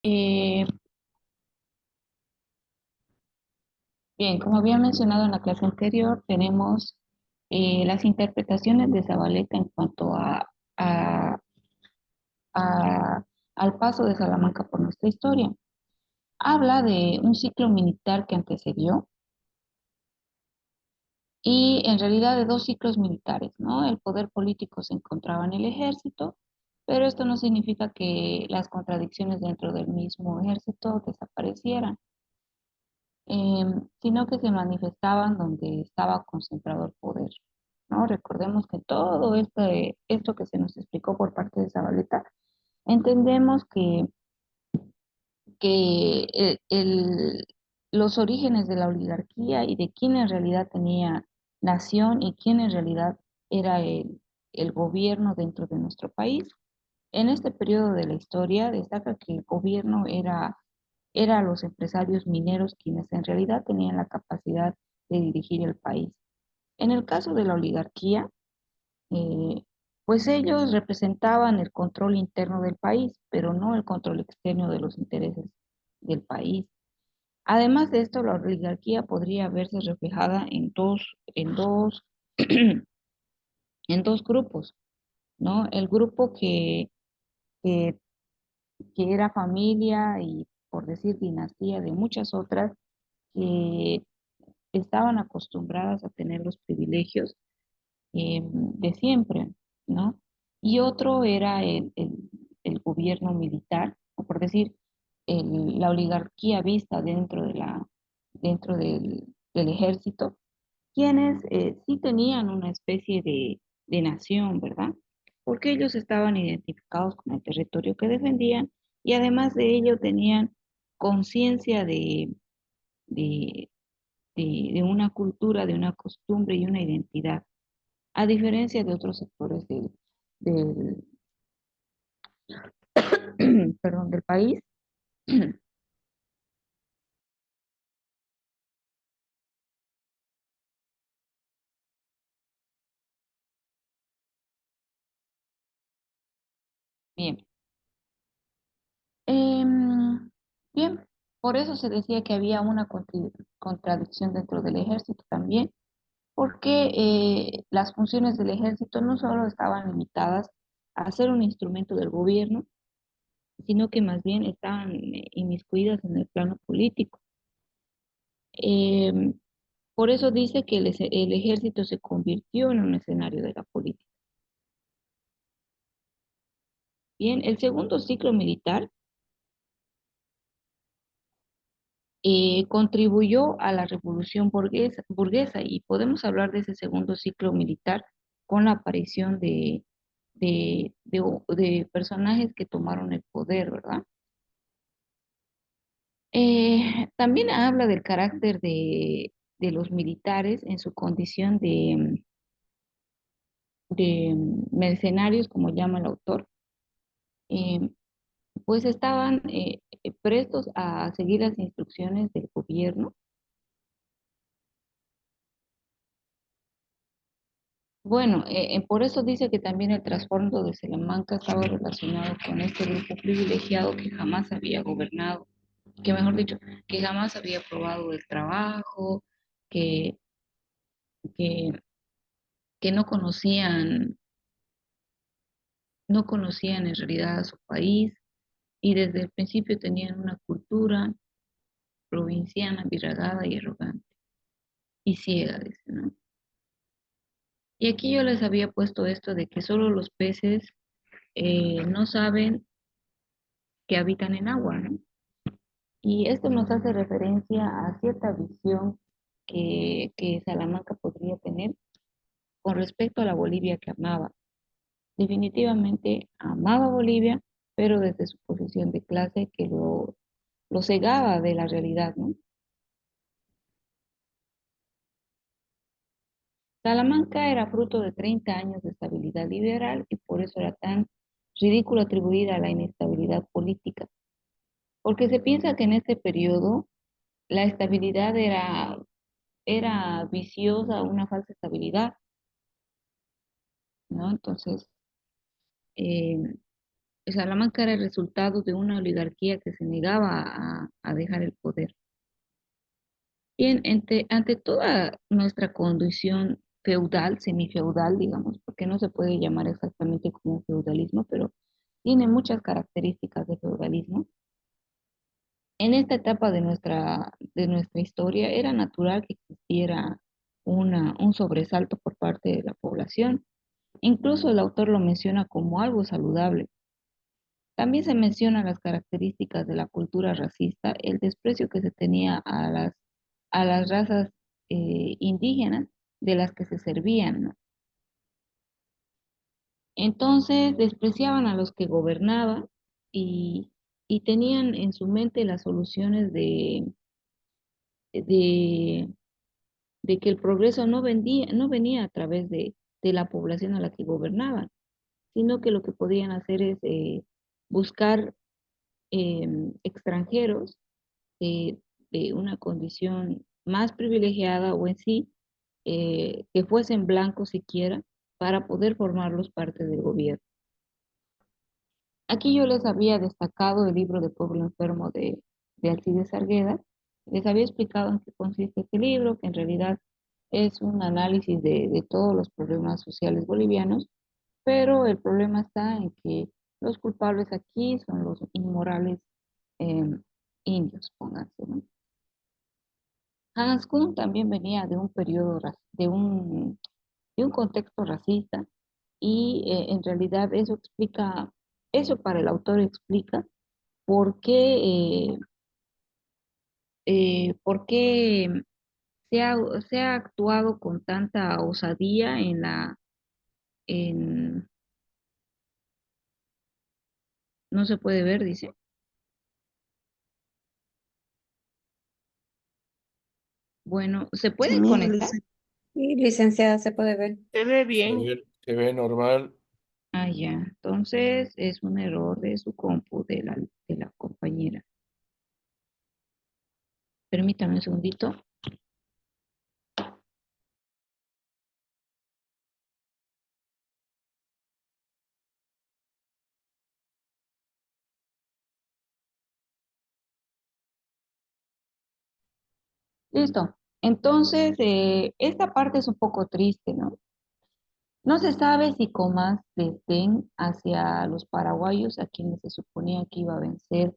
Eh, Bien, como había mencionado en la clase anterior, tenemos las interpretaciones de Zabaleta en cuanto a- a- al paso de Salamanca por nuestra historia. Habla de un ciclo militar que antecedió y en realidad de dos ciclos militares, ¿no? El poder político se encontraba en el ejército, pero esto no significa que las contradicciones dentro del mismo ejército desaparecieran. Sino que se manifestaban donde estaba concentrado el poder, ¿no? Recordemos que todo esto que se nos explicó por parte de Zabaleta, entendemos que los orígenes de la oligarquía y de quién en realidad tenía nación y quién en realidad era el gobierno dentro de nuestro país. En este periodo de la historia destaca que el gobierno era los empresarios mineros quienes en realidad tenían la capacidad de dirigir el país. En el caso de la oligarquía, eh, pues ellos representaban el control interno del país, pero no el control externo de los intereses del país. Además de esto, la oligarquía podría verse reflejada en dos grupos, ¿no? El grupo que, que era familia y, por decir, dinastía de muchas otras que estaban acostumbradas a tener los privilegios de siempre, ¿no? Y otro era el gobierno militar, o por decir, la oligarquía vista dentro del ejército, quienes sí tenían una especie de nación, ¿verdad? Porque ellos estaban identificados con el territorio que defendían y además de ello tenían conciencia de, de una cultura, de una costumbre y una identidad, a diferencia de otros sectores del, perdón, del país. Bien. Em, Bien, por eso se decía que había una contradicción dentro del ejército también, porque las funciones del ejército no solo estaban limitadas a ser un instrumento del gobierno, sino que más bien estaban inmiscuidas en el plano político. Em, por eso dice que el ejército se convirtió en un escenario de la política. Bien, el segundo ciclo militar contribuyó a la revolución burguesa y podemos hablar de ese segundo ciclo militar con la aparición de personajes que tomaron el poder, ¿verdad? También habla del carácter de los militares en su condición de mercenarios, como llama el autor, eh, pues estaban prestos a seguir las instrucciones del gobierno. Bueno, por eso dice que también el trasfondo de Salamanca estaba relacionado con este grupo privilegiado que jamás había gobernado, que mejor dicho, que jamás había probado el trabajo, que, que, que no conocían en realidad a su país y desde el principio tenían una cultura provinciana, viragada y arrogante y ciega, dice, ¿no? Y aquí yo les había puesto esto de que solo los peces no saben que habitan en agua, ¿no? Y esto nos hace referencia a cierta visión que Salamanca podría tener con respecto a la Bolivia que amaba. Definitivamente amaba Bolivia, pero desde su posición de clase que lo cegaba de la realidad, ¿no? Salamanca era fruto de 30 años de estabilidad liberal y por eso era tan ridículo atribuida a la inestabilidad política, porque se piensa que en este periodo la estabilidad era viciosa, una falsa estabilidad, ¿no? Entonces, eh, Salamanca era el resultado de una oligarquía que se negaba a dejar el poder. Bien, ante toda nuestra condición feudal, semifeudal, digamos, porque no se puede llamar exactamente como feudalismo, pero tiene muchas características de feudalismo. En esta etapa de nuestra historia era natural que existiera un sobresalto por parte de la población. Incluso el autor lo menciona como algo saludable. También se mencionan las características de la cultura racista, el desprecio que se tenía a las razas indígenas de las que se servían, ¿no? Entonces despreciaban a los que gobernaban y, y tenían en su mente las soluciones de, de que el progreso no venía a través de la población a la que gobernaban, sino que lo que podían hacer es buscar extranjeros de, de una condición más privilegiada o en sí, que fuesen blancos siquiera, para poder formarlos parte del gobierno. Aquí yo les había destacado el libro de Pueblo Enfermo de Alcides Arguedas. Les había explicado en qué consiste este libro, que en realidad es un análisis de todos los problemas sociales bolivianos, pero el problema está en que los culpables aquí son los inmorales eh, indios, pónganse, ¿no? Hans Kuhn también venía de un periodo, de un contexto racista y en realidad eso explica, eso para el autor explica por por qué se ha actuado con tanta osadía en, no se puede ver, dice. Bueno, ¿se Sí, puede conectar? sí, licenciada, se puede ver. Se ve bien. Se ve normal. Ah, ya. Entonces es un error de su compu de la compañera. Permítame un segundito. Listo. Entonces, esta parte es un poco triste, ¿no? No se sabe si con más desdén hacia los paraguayos, a quienes se suponía que iba a vencer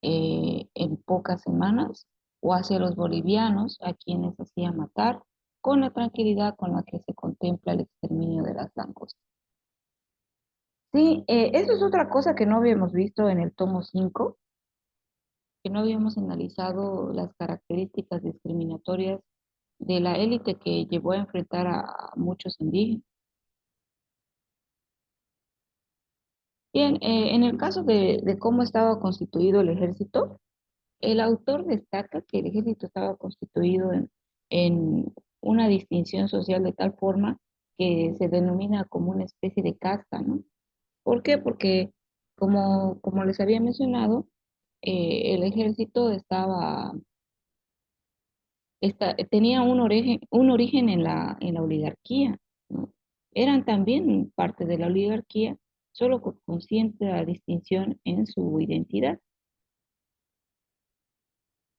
en pocas semanas, o hacia los bolivianos, a quienes hacía matar, con la tranquilidad con la que se contempla el exterminio de las langostas. Sí, eso es otra cosa que no habíamos visto en el tomo 5, que no habíamos analizado las características discriminatorias de la élite que llevó a enfrentar a muchos indígenas. Bien, en el caso de cómo estaba constituido el ejército, el autor destaca que el ejército estaba constituido en una distinción social de tal forma que se denomina como una especie de casta, ¿no? ¿Por qué? Porque, como les había mencionado, el ejército tenía un origen en la oligarquía, ¿no? Eran también parte de la oligarquía, solo con cierta distinción en su identidad.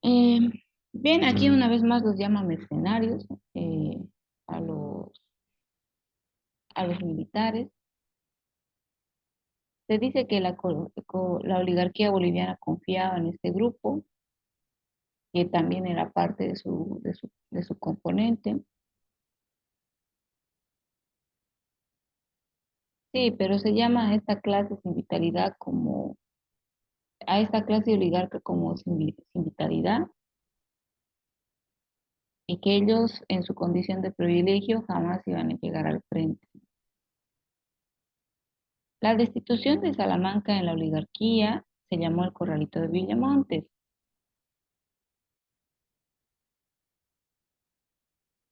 Eh, Bien, aquí una vez más los llaman mercenarios a a los militares. Se dice que la oligarquía boliviana confiaba en este grupo, que también era parte de su componente. Sí, pero se llama a esta clase sin vitalidad como, a esta clase oligarca como sin vitalidad, y que ellos en su condición de privilegio jamás iban a llegar al frente. La destitución de Salamanca en la oligarquía se llamó el Corralito de Villamontes.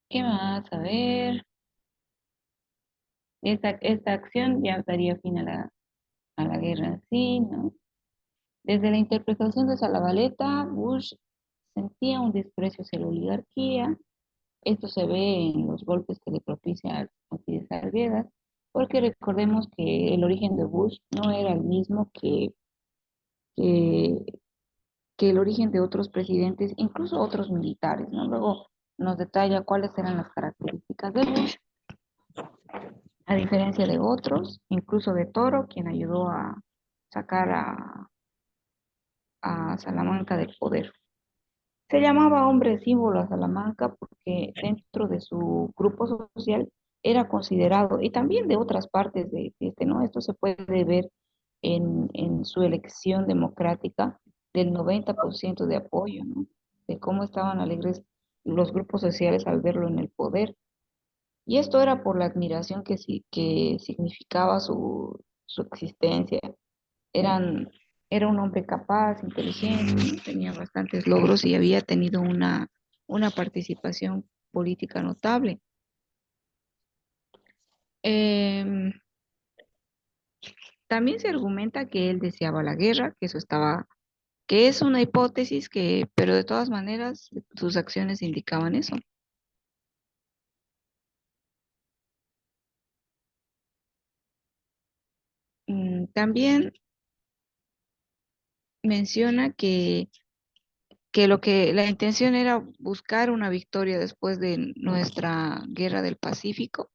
¿Qué más? A ver, esta acción ya daría fin a la guerra en sí, ¿no? Desde la interpretación de Salavaleta, Bush sentía un desprecio hacia la oligarquía. Esto se ve en los golpes que le propicia a Alcides Arguedas, porque recordemos que el origen de Bush no era el mismo que, que el origen de otros presidentes, incluso otros militares, ¿no? Luego nos detalla cuáles eran las características de Bush, a diferencia de otros, incluso de Toro, quien ayudó a sacar a Salamanca del poder. Se llamaba hombre símbolo a Salamanca porque dentro de su grupo social era considerado, y también de otras partes de este, ¿no? Esto se puede ver en su elección democrática del 90% de apoyo, ¿no? De cómo estaban alegres los grupos sociales al verlo en el poder. Y esto era por la admiración que significaba su existencia. Eran, Era un hombre capaz, inteligente, ¿no? Tenía bastantes logros y había tenido una participación política notable. Em, También se argumenta que él deseaba la guerra, que eso estaba, que es una hipótesis pero de todas maneras sus acciones indicaban eso. También menciona que la intención era buscar una victoria después de nuestra guerra del Pacífico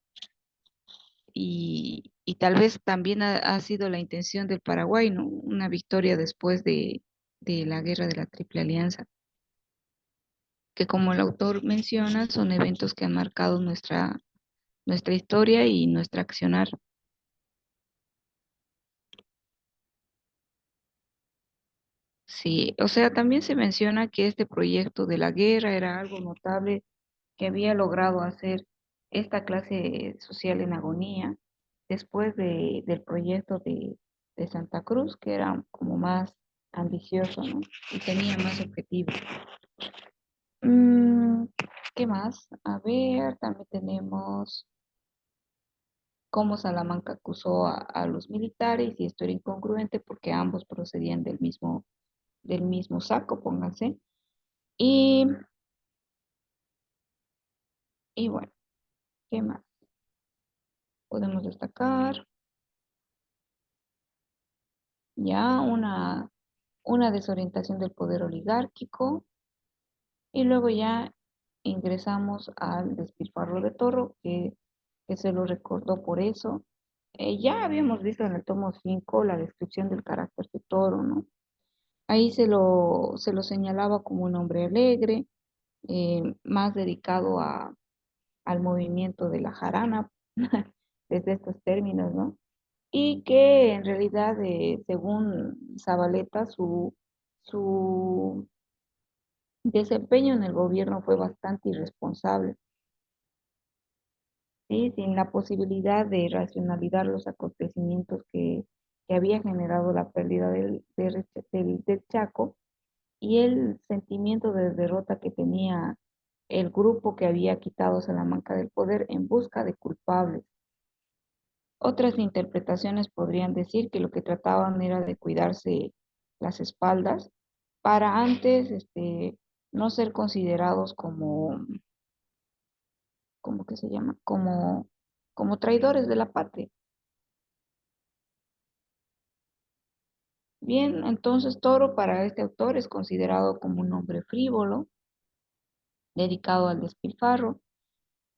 y tal vez también ha sido la intención del Paraguay, ¿no? Una victoria después de la guerra de la Triple Alianza, que como el autor menciona, son eventos que han marcado nuestra historia y nuestra accionar. Sí, o sea, también se menciona que este proyecto de la guerra era algo notable que había logrado hacer esta clase social en agonía después del proyecto de Santa Cruz, que era como más ambicioso, ¿no? Y tenía más objetivos. Mm, ¿Qué más? A ver, también tenemos cómo Salamanca acusó a los militares y esto era incongruente porque ambos procedían del mismo saco, pónganse. Y, y bueno, ¿qué más podemos destacar? Ya una desorientación del poder oligárquico y luego ya ingresamos al despilfarro de Toro, que se lo recordó por eso. Ya habíamos visto en el tomo 5 la descripción del carácter de Toro, ¿no? Ahí se lo señalaba como un hombre alegre, más dedicado al movimiento de la jarana, desde estos términos, ¿no? Y que en realidad, según Zabaleta, su desempeño en el gobierno fue bastante irresponsable, ¿sí? Sin la posibilidad de racionalizar los acontecimientos que había generado la pérdida del Chaco y el sentimiento de derrota que tenía el grupo que había quitado Salamanca del poder en busca de culpables. Otras interpretaciones podrían decir que lo que trataban era de cuidarse las espaldas para antes no ser considerados ¿cómo que se llama? Como traidores de la patria. Bien, entonces Toro para este autor es considerado como un hombre frívolo, dedicado al despilfarro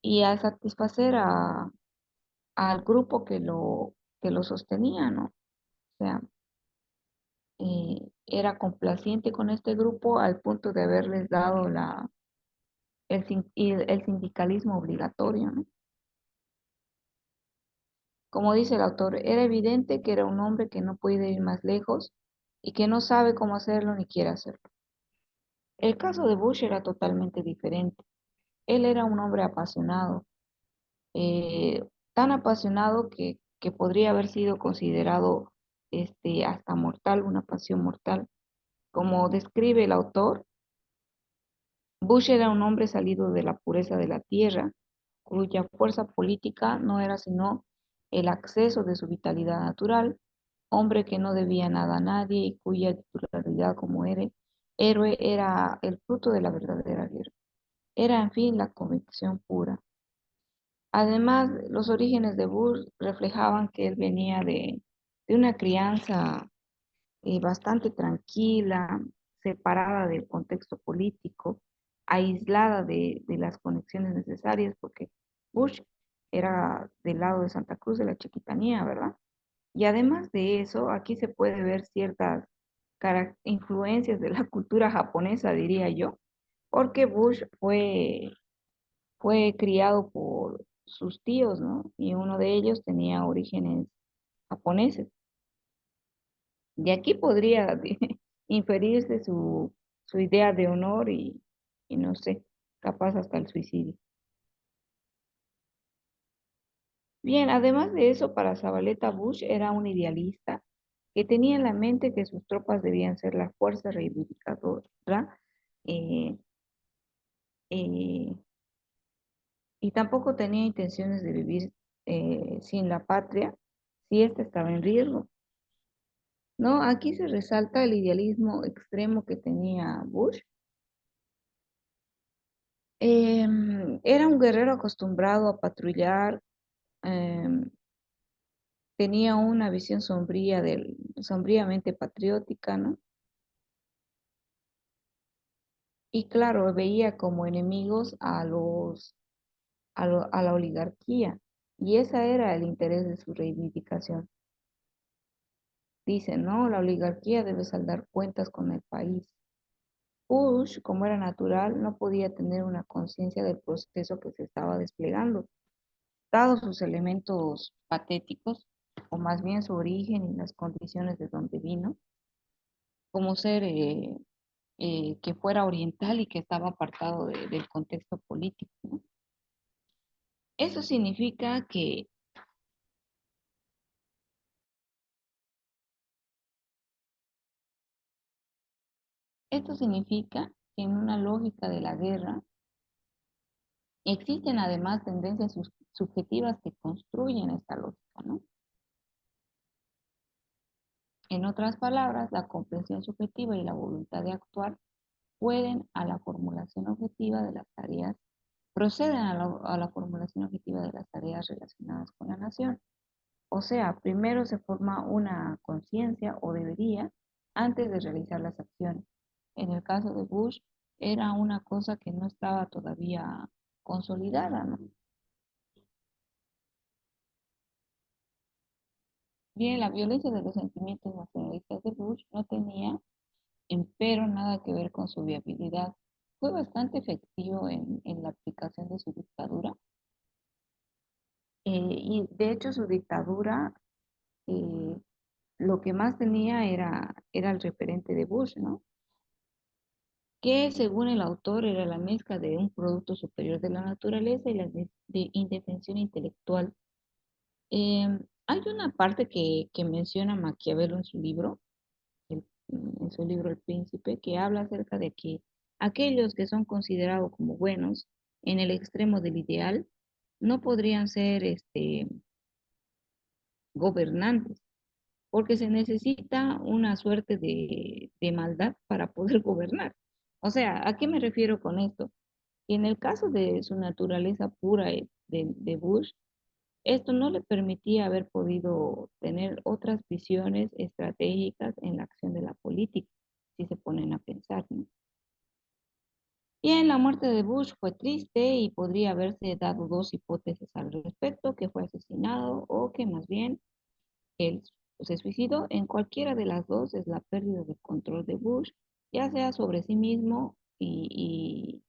y a satisfacer al grupo que lo sostenía, ¿no? O sea, era complaciente con este grupo al punto de haberles dado el sindicalismo obligatorio, ¿no? Como dice el autor, era evidente que era un hombre que no puede ir más lejos y que no sabe cómo hacerlo ni quiere hacerlo. El caso de Bush era totalmente diferente. Él era un hombre apasionado, eh, tan apasionado que podría haber sido considerado hasta mortal, una pasión mortal. Como describe el autor, Bush era un hombre salido de la pureza de la tierra, cuya fuerza política no era sino el acceso de su vitalidad natural, hombre que no debía nada a nadie y cuya titularidad como héroe era el fruto de la verdadera guerra. Era, en fin, la convicción pura. Además, los orígenes de Bush reflejaban que él venía de una crianza bastante tranquila, separada del contexto político, aislada de las conexiones necesarias, porque Bush era del lado de Santa Cruz de la Chiquitanía, ¿verdad? Y además de eso, aquí se puede ver ciertas influencias de la cultura japonesa, diría yo, porque Bush fue criado por sus tíos, ¿no? Y uno de ellos tenía orígenes japoneses. De aquí podría inferirse su idea de honor y no sé, capaz hasta el suicidio. Bien, además de eso, para Zabaleta Bush era un idealista que tenía en la mente que sus tropas debían ser la fuerza reivindicadora eh, eh, y tampoco tenía intenciones de vivir sin la patria si ésta estaba en riesgo. ¿No? Aquí se resalta el idealismo extremo que tenía Bush. Era un guerrero acostumbrado a patrullar, em, tenía una visión sombríamente patriótica, ¿no? Y claro, veía como enemigos a la oligarquía. Y ese era el interés de su reivindicación. Dicen, no, la oligarquía debe saldar cuentas con el país. Bush, como era natural, no podía tener una conciencia del proceso que se estaba desplegando, dados sus elementos patéticos, o más bien su origen y las condiciones de donde vino, como ser que fuera oriental y que estaba apartado del contexto político, ¿no? Eso significa que, esto significa que en una lógica de la guerra existen además tendencias subjetivas que construyen esta lógica, ¿no? En otras palabras, la comprensión subjetiva y la voluntad de actuar pueden a la formulación objetiva de las tareas, proceden a la formulación objetiva de las tareas relacionadas con la nación. O sea, primero se forma una conciencia o debería antes de realizar las acciones. En el caso de Bush era una cosa que no estaba todavía consolidada, ¿no? Bien, la violencia de los sentimientos nacionalistas de Bush no tenía, empero, nada que ver con su viabilidad. Fue bastante efectivo en la aplicación de su dictadura. Y de hecho su dictadura eh, lo que más tenía era el referente de Bush, ¿no? Que según el autor era la mezcla de un producto superior de la naturaleza y la de indefensión intelectual. Hay una parte que menciona Maquiavelo en su libro El Príncipe, que habla acerca de que aquellos que son considerados como buenos en el extremo del ideal no podrían ser gobernantes, porque se necesita una suerte de maldad para poder gobernar. O sea, ¿a qué me refiero con esto? Y en el caso de su naturaleza pura de Bush, esto no le permitía haber podido tener otras visiones estratégicas en la acción de la política, si se ponen a pensar, ¿no? Bien, la muerte de Bush fue triste y podría haberse dado dos hipótesis al respecto, que fue asesinado o que más bien él se suicidó. En cualquiera de las dos es la pérdida de control de Bush, ya sea sobre sí mismo y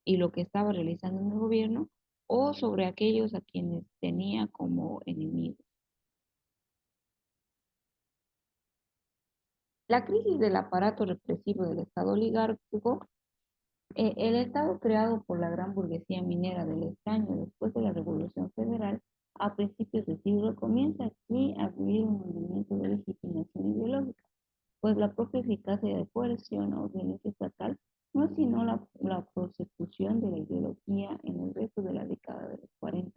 lo que estaba realizando en el gobierno, o sobre aquellos a quienes tenía como enemigos. La crisis del aparato represivo del Estado oligárquico, el Estado creado por la gran burguesía minera del estaño después de la Revolución Federal, a principios del siglo, comienza aquí a vivir un movimiento de legitimación ideológica, pues la propia eficacia de coerción o violencia estatal no es sino la prosecución de la ideología en el resto de la década de los 40.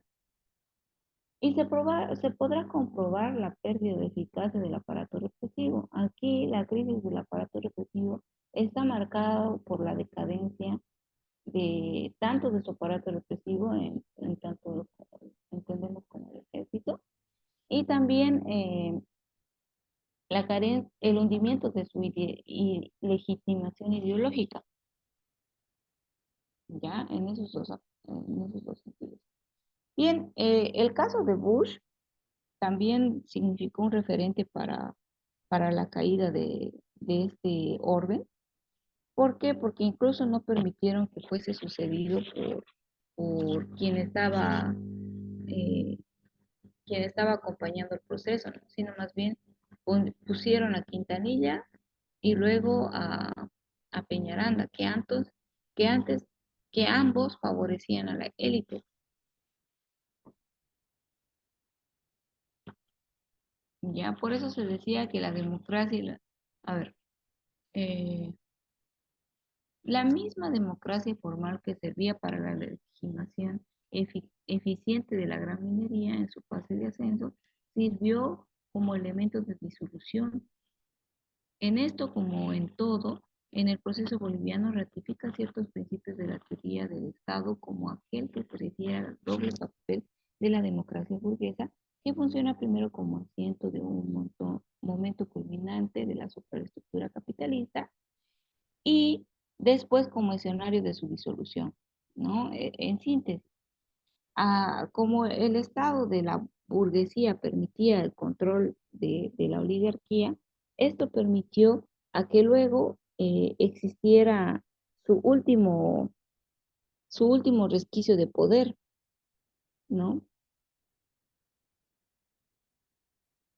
Y se podrá comprobar la pérdida de eficacia del aparato represivo. Aquí la crisis del aparato represivo está marcada por la decadencia de tanto de su aparato represivo en tanto entendemos como el ejército, y también el hundimiento de su legitimación ideológica, ya en esos dos sentidos. Bien, el caso de Bush también significó un referente para la caída de este orden. ¿Por qué? Porque incluso no permitieron que fuese sucedido por eh, quien estaba acompañando el proceso, ¿no? Sino más bien pusieron a Quintanilla y luego a Peñaranda, que antes, que ambos favorecían a la élite. Ya por eso se decía que la democracia, a ver, eh, la misma democracia formal que servía para la legitimación eficiente de la gran minería en su fase de ascenso, sirvió como elemento de disolución. En esto, como en todo, en el proceso boliviano ratifica ciertos principios de la teoría del Estado como aquel que prefiere el doble papel de la democracia burguesa, que funciona primero como asiento de un momento culminante de la superestructura capitalista y después como escenario de su disolución, ¿no? En síntesis, como el Estado de la burguesía permitía el control de la oligarquía, esto permitió a que luego existiera su último, su último resquicio de poder, ¿no?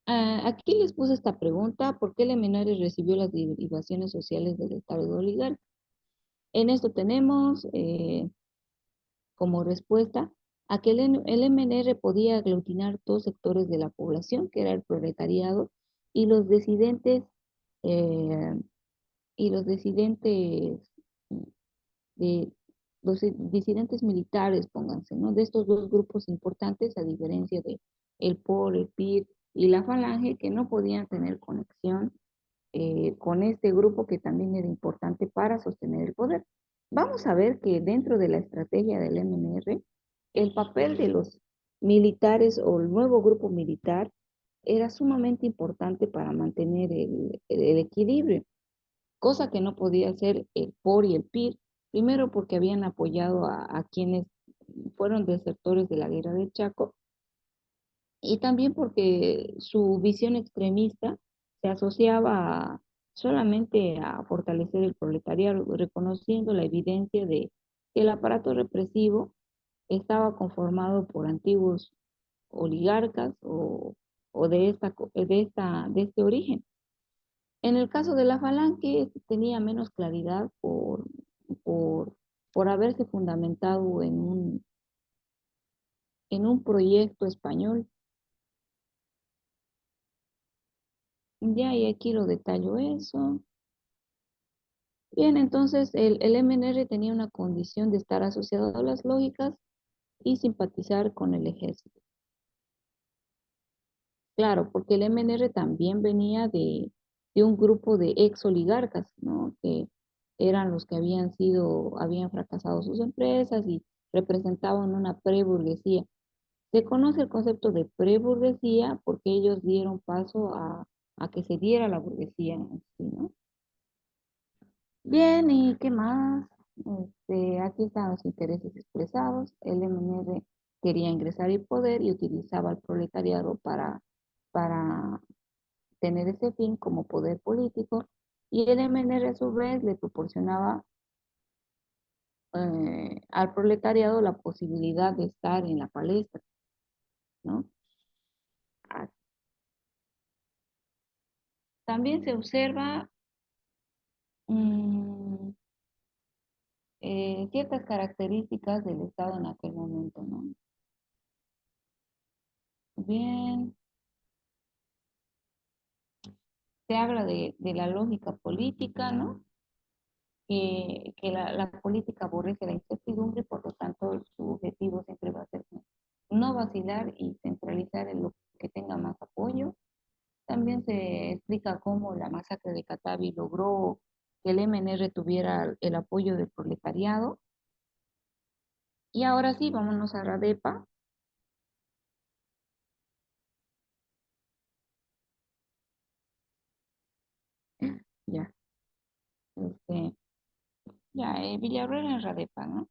Aquí les puse esta pregunta: ¿por qué Lemenares recibió las derivaciones sociales del Estado de oligarca? En esto tenemos como respuesta a que el MNR podía aglutinar dos sectores de la población, que era el proletariado y los disidentes, eh, y los disidentes de los disidentes militares, pónganse, ¿no? De estos dos grupos importantes, a diferencia de el POR, el PIR y la Falange, que no podían tener conexión con este grupo que también era importante para sostener el poder. Vamos a ver que dentro de la estrategia del MNR, el papel de los militares o el nuevo grupo militar era sumamente importante para mantener el equilibrio, cosa que no podía hacer el POR y el PIR, primero porque habían apoyado a quienes fueron desertores de la guerra del Chaco, y también porque su visión extremista se asociaba solamente a fortalecer el proletariado, reconociendo la evidencia de que el aparato represivo estaba conformado por antiguos oligarcas de este origen. En el caso de la Falange, este tenía menos claridad por, por haberse fundamentado en un proyecto español. Ya, y aquí lo detallo eso. Bien, entonces el MNR tenía una condición de estar asociado a las lógicas y simpatizar con el ejército. Claro, porque el MNR también venía de un grupo de ex oligarcas, ¿no? Que eran los que habían fracasado sus empresas y representaban una preburguesía. Se conoce el concepto de preburguesía porque ellos dieron paso a que se diera la burguesía en sí, ¿no? Bien, ¿y qué más? Aquí están los intereses expresados. El MNR quería ingresar el poder y utilizaba al proletariado para tener ese fin como poder político. Y el MNR a su vez le proporcionaba al proletariado la posibilidad de estar en la palestra, ¿no? Ah, también se observa mm, ciertas características del Estado en aquel momento, ¿no? Bien, se habla de la lógica política, ¿no? Que la política aborrece la incertidumbre, por lo tanto su objetivo siempre va a ser no vacilar y centralizar en lo que tenga más apoyo. También se explica cómo la masacre de Catavi logró que el MNR tuviera el apoyo del proletariado. Y ahora sí, vámonos a Radepa. Este, ya, Villarroel en Radepa, ¿no?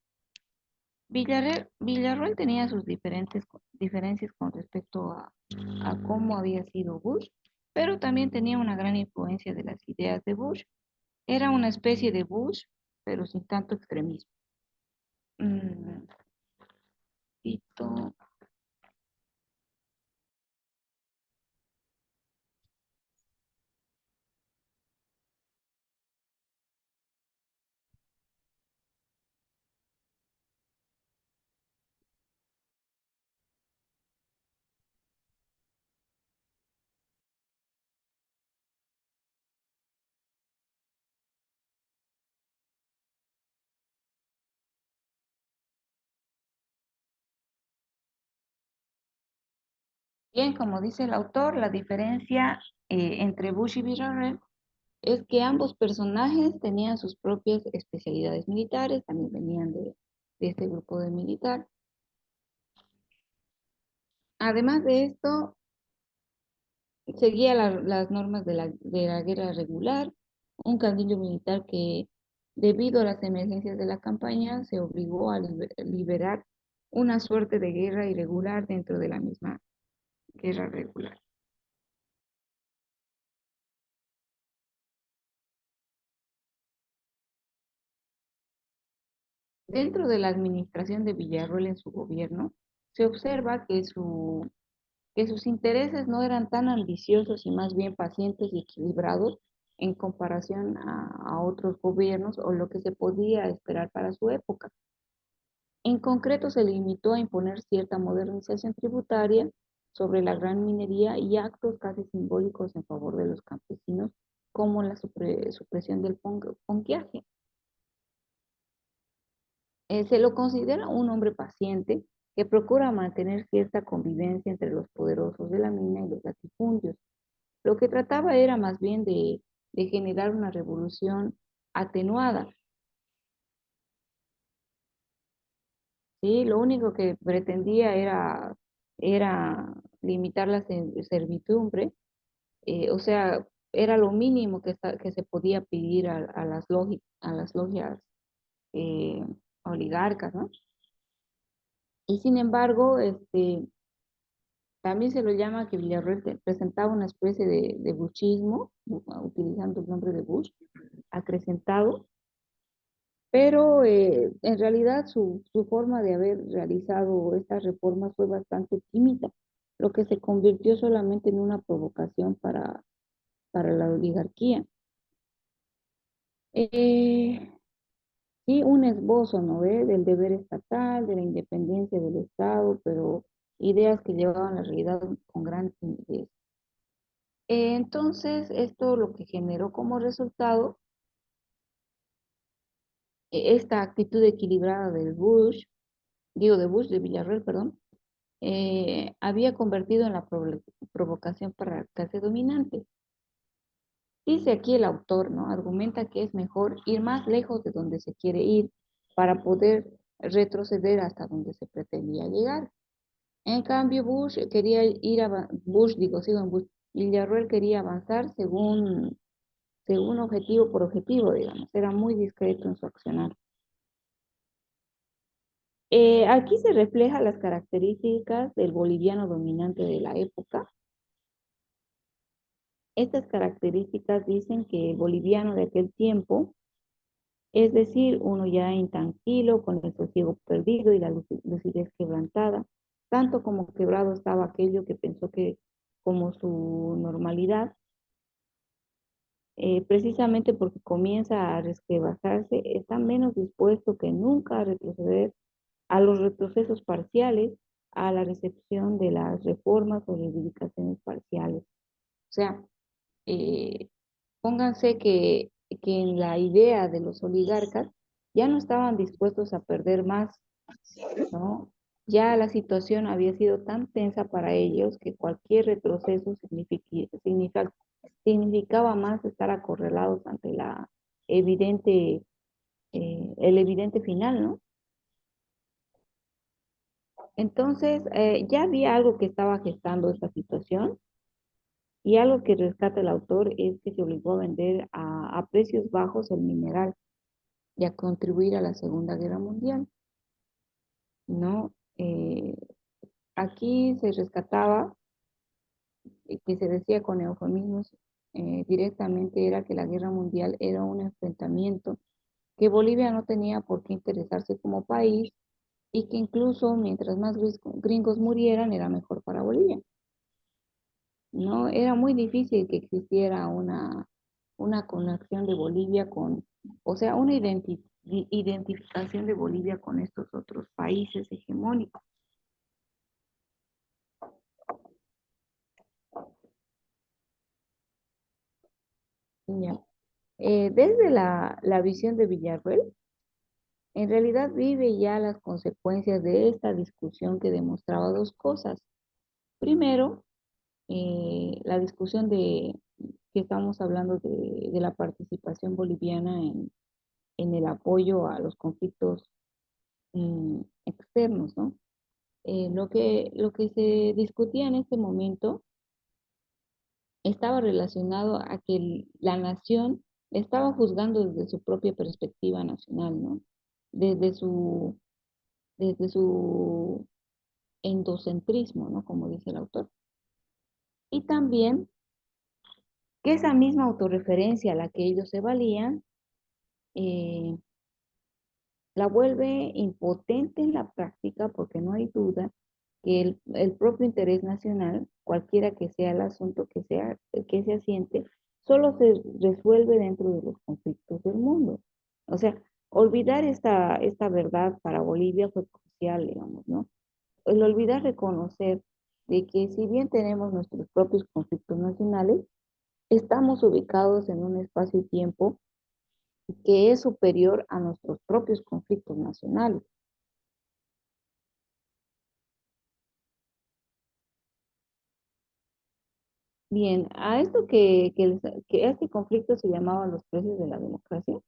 Villarroel tenía sus diferencias con respecto a cómo había sido Bush, pero también tenía una gran influencia de las ideas de Bush. Era una especie de Bush, pero sin tanto extremismo. Mm, Tito. Bien, como dice el autor, la diferencia entre Bush y Villarreal es que ambos personajes tenían sus propias especialidades militares, también venían de este grupo de militar. Además de esto, seguía las normas de la guerra regular, un caudillo militar que, debido a las emergencias de la campaña, se obligó a liberar una suerte de guerra irregular dentro de la misma guerra regular. Dentro de la administración de Villarroel en su gobierno, se observa que sus intereses no eran tan ambiciosos y más bien pacientes y equilibrados en comparación a otros gobiernos o lo que se podía esperar para su época. En concreto, se limitó a imponer cierta modernización tributaria sobre la gran minería y actos casi simbólicos en favor de los campesinos, como la supresión del ponquiaje. Se lo considera un hombre paciente que procura mantener cierta convivencia entre los poderosos de la mina y los latifundios. Lo que trataba era más bien de generar una revolución atenuada, ¿sí? Lo único que pretendía era limitar la servidumbre, o sea, era lo mínimo que se podía pedir a las logias eh, oligarcas, ¿no? Y sin embargo, también se lo llama que Villarreal presentaba una especie de bushismo, utilizando el nombre de Bush, acrecentado, pero en realidad su forma de haber realizado estas reformas fue bastante tímida, lo que se convirtió solamente en una provocación para la oligarquía. Eh, sí, un esbozo, ¿no ve? Del deber estatal, de la independencia del Estado, pero ideas que llevaban la realidad con gran timidez. Entonces, esto lo que generó como resultado, esta actitud equilibrada de Villarreal, perdón, había convertido en la provocación para la clase dominante. Dice aquí el autor, ¿no? Argumenta que es mejor ir más lejos de donde se quiere ir para poder retroceder hasta donde se pretendía llegar. En cambio, sigo en Bush, Villarreal quería avanzar según objetivo por objetivo, digamos, era muy discreto en su accionar. Aquí se refleja las características del boliviano dominante de la época. Estas características dicen que el boliviano de aquel tiempo, es decir, uno ya intranquilo, con el sosiego perdido y la lucidez quebrantada, tanto como quebrado estaba aquello que pensó que como su normalidad, precisamente porque comienza a resquebrajarse, está menos dispuesto que nunca a retroceder a los retrocesos parciales, a la recepción de las reformas o reivindicaciones parciales. O sea, eh, pónganse que en la idea de los oligarcas ya no estaban dispuestos a perder más, ¿no? Ya la situación había sido tan tensa para ellos que cualquier retroceso significaba más estar acorralados ante el evidente final, ¿no? Entonces, ya había algo que estaba gestando esta situación, Y algo que rescata el autor es que se obligó a vender a precios bajos el mineral y a contribuir a la Segunda Guerra Mundial, ¿no? Aquí se rescataba, que se decía con eufemismos, directamente era que la guerra mundial era un enfrentamiento, que Bolivia no tenía por qué interesarse como país y que incluso mientras más gringos murieran era mejor para Bolivia. No, era muy difícil que existiera una conexión de Bolivia con, o sea, una identificación de Bolivia con estos otros países hegemónicos. Ya. Desde la visión de Villarroel, en realidad vive ya las consecuencias de esta discusión que demostraba dos cosas. Primero, la discusión de que estamos hablando de la participación boliviana en el apoyo a los conflictos externos, ¿no? Lo que se discutía en este momento estaba relacionado a que la nación estaba juzgando desde su propia perspectiva nacional, ¿no? Desde su, desde su endocentrismo, ¿no? Como dice el autor. Y también que esa misma autorreferencia a la que ellos se valían eh, la vuelve impotente en la práctica porque no hay duda que el propio interés nacional, cualquiera que sea el asunto que se asiente, solo se resuelve dentro de los conflictos del mundo. O sea, olvidar esta verdad para Bolivia fue crucial, digamos, ¿no? El olvidar reconocer de que si bien tenemos nuestros propios conflictos nacionales, estamos ubicados en un espacio y tiempo que es superior a nuestros propios conflictos nacionales. Bien, a esto que a este conflicto se llamaba los precios de la democracia,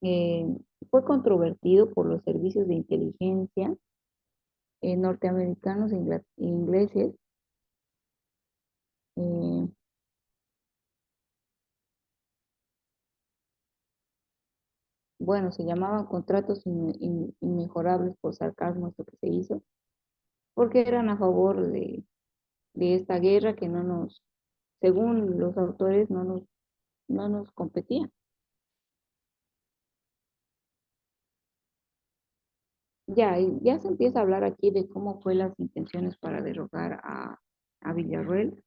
eh, fue controvertido por los servicios de inteligencia norteamericanos e ingleses. eh, bueno, se llamaban contratos inmejorables por sarcasmo esto que se hizo, porque eran a favor de esta guerra que no nos, según los autores, no nos competía. Ya, y ya se empieza a hablar aquí de cómo fue las intenciones para derrocar a Villarroel.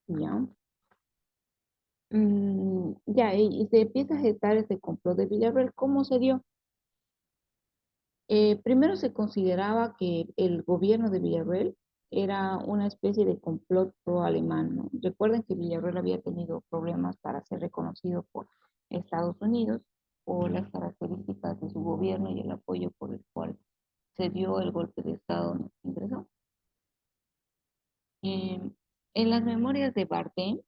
Ya. Ya, y se empieza a gestar este complot de Villarreal. ¿Cómo se dio? Primero se consideraba que el gobierno de Villarreal era una especie de complot pro-alemán, ¿no? Recuerden que Villarreal había tenido problemas para ser reconocido por Estados Unidos por las características de su gobierno y el apoyo por el cual se dio el golpe de Estado en el que ingresó. En las memorias de Bardem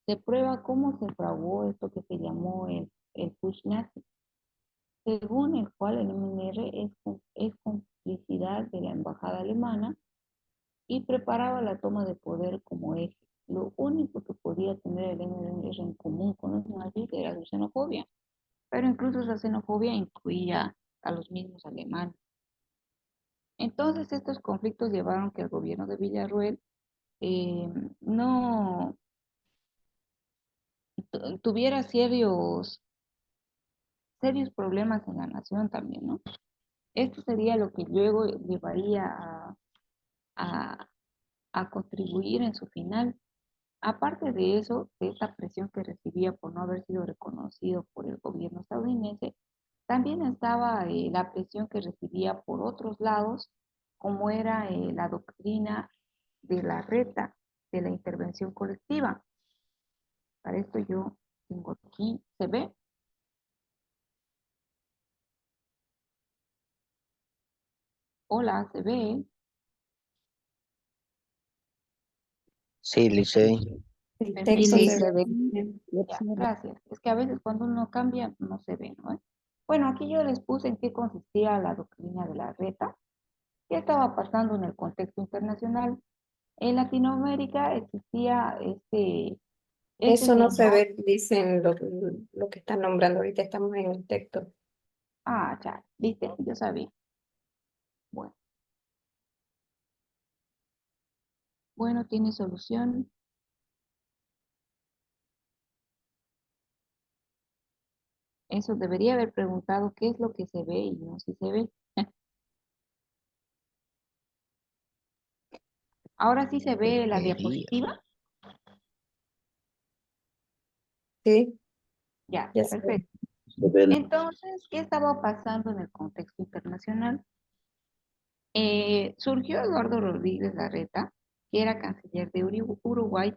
se prueba cómo se fraguó esto que se llamó el push nazi, según el cual el MNR es complicidad de la embajada alemana y preparaba la toma de poder como eje. Lo único que podía tener el MNR en común con los nazis era su xenofobia, pero incluso esa xenofobia incluía a los mismos alemanes. Entonces estos conflictos llevaron que el gobierno de Villarruel eh, no tuviera serios problemas en la nación también, ¿no? Esto sería lo que luego llevaría a, a contribuir en su final. Aparte de eso, de esta presión que recibía por no haber sido reconocido por el gobierno estadounidense, también estaba la presión que recibía por otros lados, como era la doctrina de la reta, de la intervención colectiva. Para esto yo tengo aquí, ¿se ve? Hola, ¿se ve? Sí, Licey. El Y texto Permítame. sí se ve se ve. bien. Ya, gracias. Es que a veces cuando uno cambia no se ve, ¿no? Bueno, aquí yo les puse en qué consistía la doctrina de la reta, qué estaba pasando en el contexto internacional. En Latinoamérica existía este Eso no se señor. ve, dicen lo que están nombrando ahorita, estamos en el texto. Ah, ya, ¿viste? Yo sabía. Bueno, bueno, tiene solución. Eso debería haber preguntado qué es lo que se ve y no si se ve. Ahora sí se ve la Debería. diapositiva. Sí, Ya, ya se ve. perfecto. Entonces, ¿qué estaba pasando en el contexto internacional? Surgió Eduardo Rodríguez Larreta, que era canciller de Uruguay,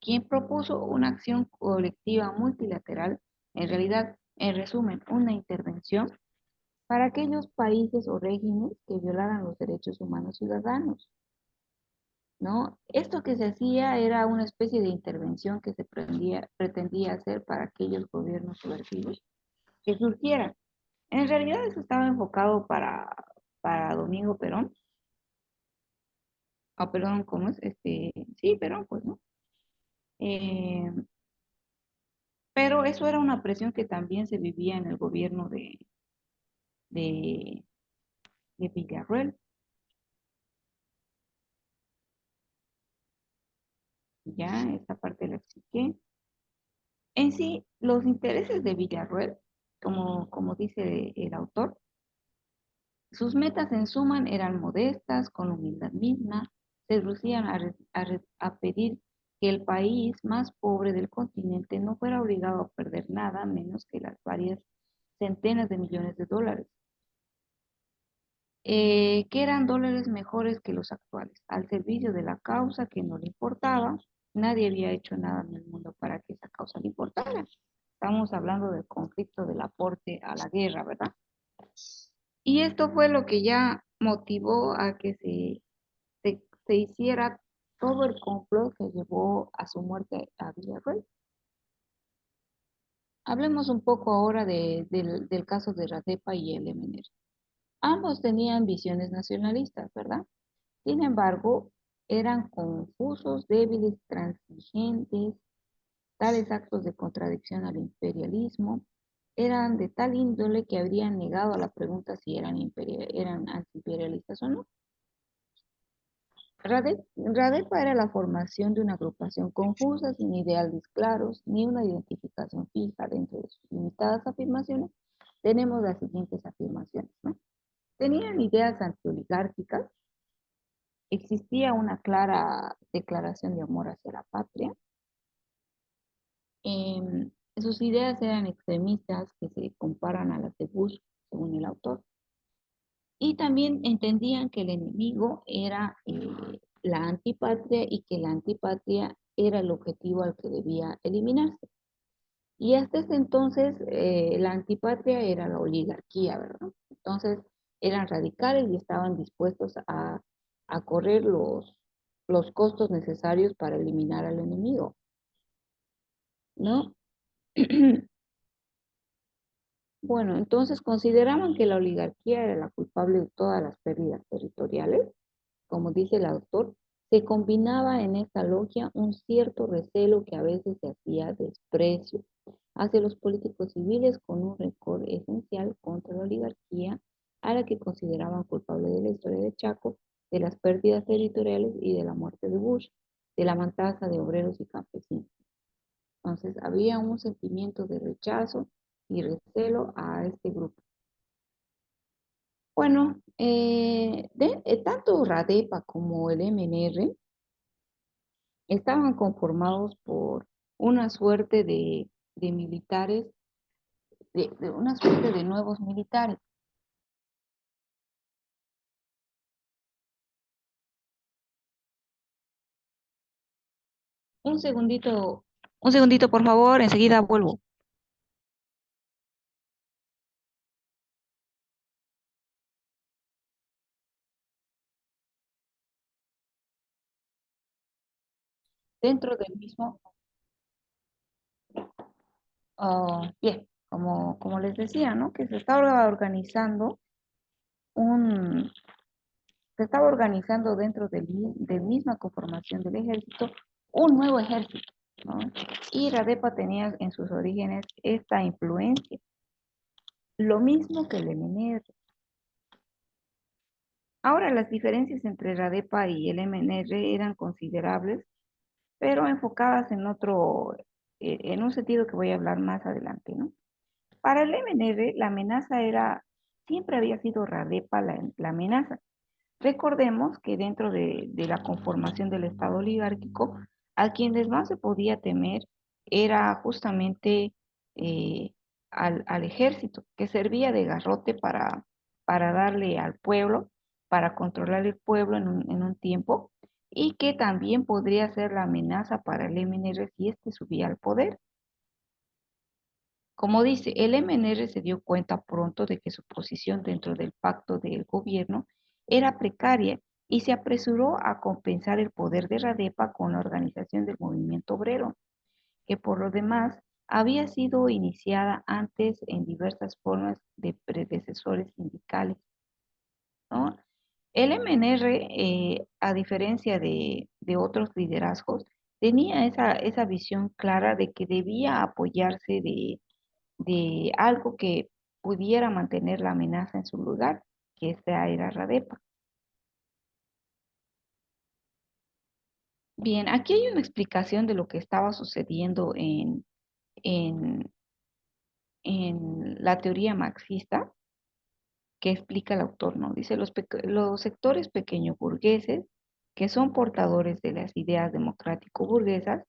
quien propuso una acción colectiva multilateral, en realidad, en resumen, una intervención para aquellos países o regímenes que violaran los derechos humanos ciudadanos, ¿no? Esto que se hacía era una especie de intervención que se pretendía hacer para aquellos gobiernos subversivos que surgieran. En realidad eso estaba enfocado para Domingo Perón, perdón, ¿cómo es? Sí, Perón, pues, ¿no? Eh, pero eso era una presión que también se vivía en el gobierno de, de Villarroel. Ya, esta parte la expliqué. En sí, los intereses de Villarroel, como dice el autor, sus metas en suman eran modestas, con humildad misma, se reducían a pedir que el país más pobre del continente no fuera obligado a perder nada menos que las varias centenas de millones de dólares, que eran dólares mejores que los actuales, al servicio de la causa que no le importaba. Nadie había hecho nada en el mundo para que esa causa le importara. Estamos hablando del conflicto del aporte a la guerra, ¿verdad? Y esto fue lo que ya motivó a que se hiciera todo el complot que llevó a su muerte a Villarreal. Hablemos un poco ahora del caso de Radepa y el MNR. Ambos tenían visiones nacionalistas, ¿verdad? Sin embargo, eran confusos, débiles, transigentes. Tales actos de contradicción al imperialismo eran de tal índole que habrían negado a la pregunta si eran antiimperialistas o no. Radepa era la formación de una agrupación confusa, sin ideales claros, ni una identificación fija dentro de sus limitadas afirmaciones. Tenemos las siguientes afirmaciones, ¿no? Tenían ideas antioligárquicas, existía una clara declaración de amor hacia la patria, sus ideas eran extremistas que se comparan a las de Bush, según el autor, y también entendían que el enemigo era la antipatria y que la antipatria era el objetivo al que debía eliminarse. Y hasta ese entonces la antipatria era la oligarquía, ¿verdad? Entonces eran radicales y estaban dispuestos a correr los costos necesarios para eliminar al enemigo, ¿no? Bueno, entonces consideraban que la oligarquía era la culpable de todas las pérdidas territoriales. Como dice el autor, se combinaba en esta logia un cierto recelo que a veces se hacía desprecio hacia los políticos civiles con un rencor esencial contra la oligarquía a la que consideraban culpable de la historia de Chaco, de las pérdidas territoriales y de la muerte de Bush, de la matanza de obreros y campesinos. Entonces había un sentimiento de rechazo y recelo a este grupo. Bueno, tanto Radepa como el MNR estaban conformados por una suerte de militares, de una suerte de nuevos militares. Un segundito, por favor, enseguida vuelvo. dentro del mismo, bien, como les decía, ¿no? Que se estaba organizando un, se estaba organizando dentro del misma conformación del ejército un nuevo ejército, ¿no? Y Radepa tenía en sus orígenes esta influencia, lo mismo que el MNR. Ahora, las diferencias entre Radepa y el MNR eran considerables, pero enfocadas en otro, en un sentido que voy a hablar más adelante, ¿no? Para el MNR, la amenaza era, siempre había sido Radepa la amenaza. Recordemos que dentro de la conformación del Estado oligárquico, a quienes más se podía temer era justamente eh, al ejército, que servía de garrote para darle al pueblo, para controlar el pueblo en un tiempo, y que también podría ser la amenaza para el MNR si éste subía al poder. Como dice, el MNR se dio cuenta pronto de que su posición dentro del pacto del gobierno era precaria y se apresuró a compensar el poder de Radepa con la organización del movimiento obrero, que por lo demás había sido iniciada antes en diversas formas de predecesores sindicales, ¿no? El MNR, a diferencia de otros liderazgos, tenía esa visión clara de que debía apoyarse de algo que pudiera mantener la amenaza en su lugar, que esta era Radepa. Bien, aquí hay una explicación de lo que estaba sucediendo en, en la teoría marxista que explica el autor, ¿no? Dice, los sectores pequeño burgueses, que son portadores de las ideas democrático-burguesas,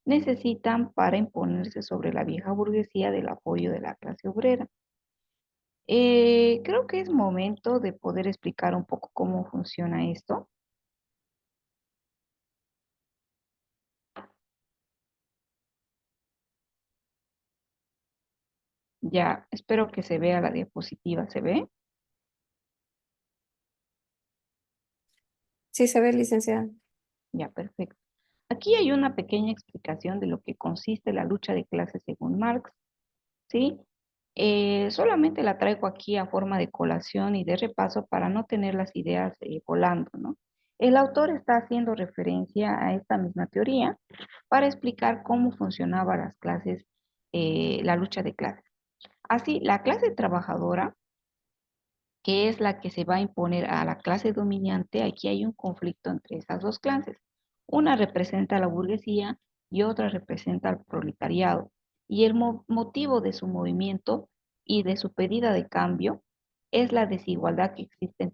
necesitan para imponerse sobre la vieja burguesía del apoyo de la clase obrera. Creo que es momento de poder explicar un poco cómo funciona esto. Ya, espero que se vea la diapositiva. ¿Se ve? Sí se ve, licenciada. Ya, perfecto. Aquí hay una pequeña explicación de lo que consiste la lucha de clases según Marx, ¿sí? Solamente la traigo aquí a forma de colación y de repaso para no tener las ideas volando, ¿no? El autor está haciendo referencia a esta misma teoría para explicar cómo funcionaba las clases, la lucha de clases. Así, la clase trabajadora, que es la que se va a imponer a la clase dominante, aquí hay un conflicto entre esas dos clases. Una representa a la burguesía y otra representa al proletariado. Y el motivo de su movimiento y de su pedida de cambio es la desigualdad que existe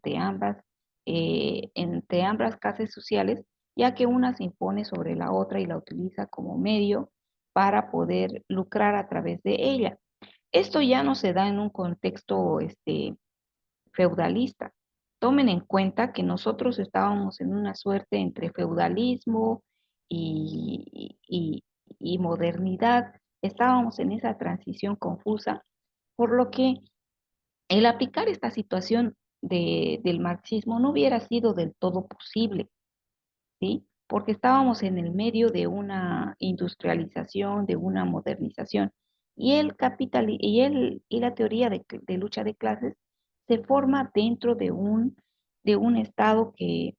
entre ambas clases sociales, ya que una se impone sobre la otra y la utiliza como medio para poder lucrar a través de ella. Esto ya no se da en un contexto feudalista. Tomen en cuenta que nosotros estábamos en una suerte entre feudalismo y modernidad. Estábamos en esa transición confusa, por lo que el aplicar esta situación del marxismo no hubiera sido del todo posible, ¿sí? Porque estábamos en el medio de una industrialización, de una modernización, y y la teoría de lucha de clases se forma dentro de un Estado que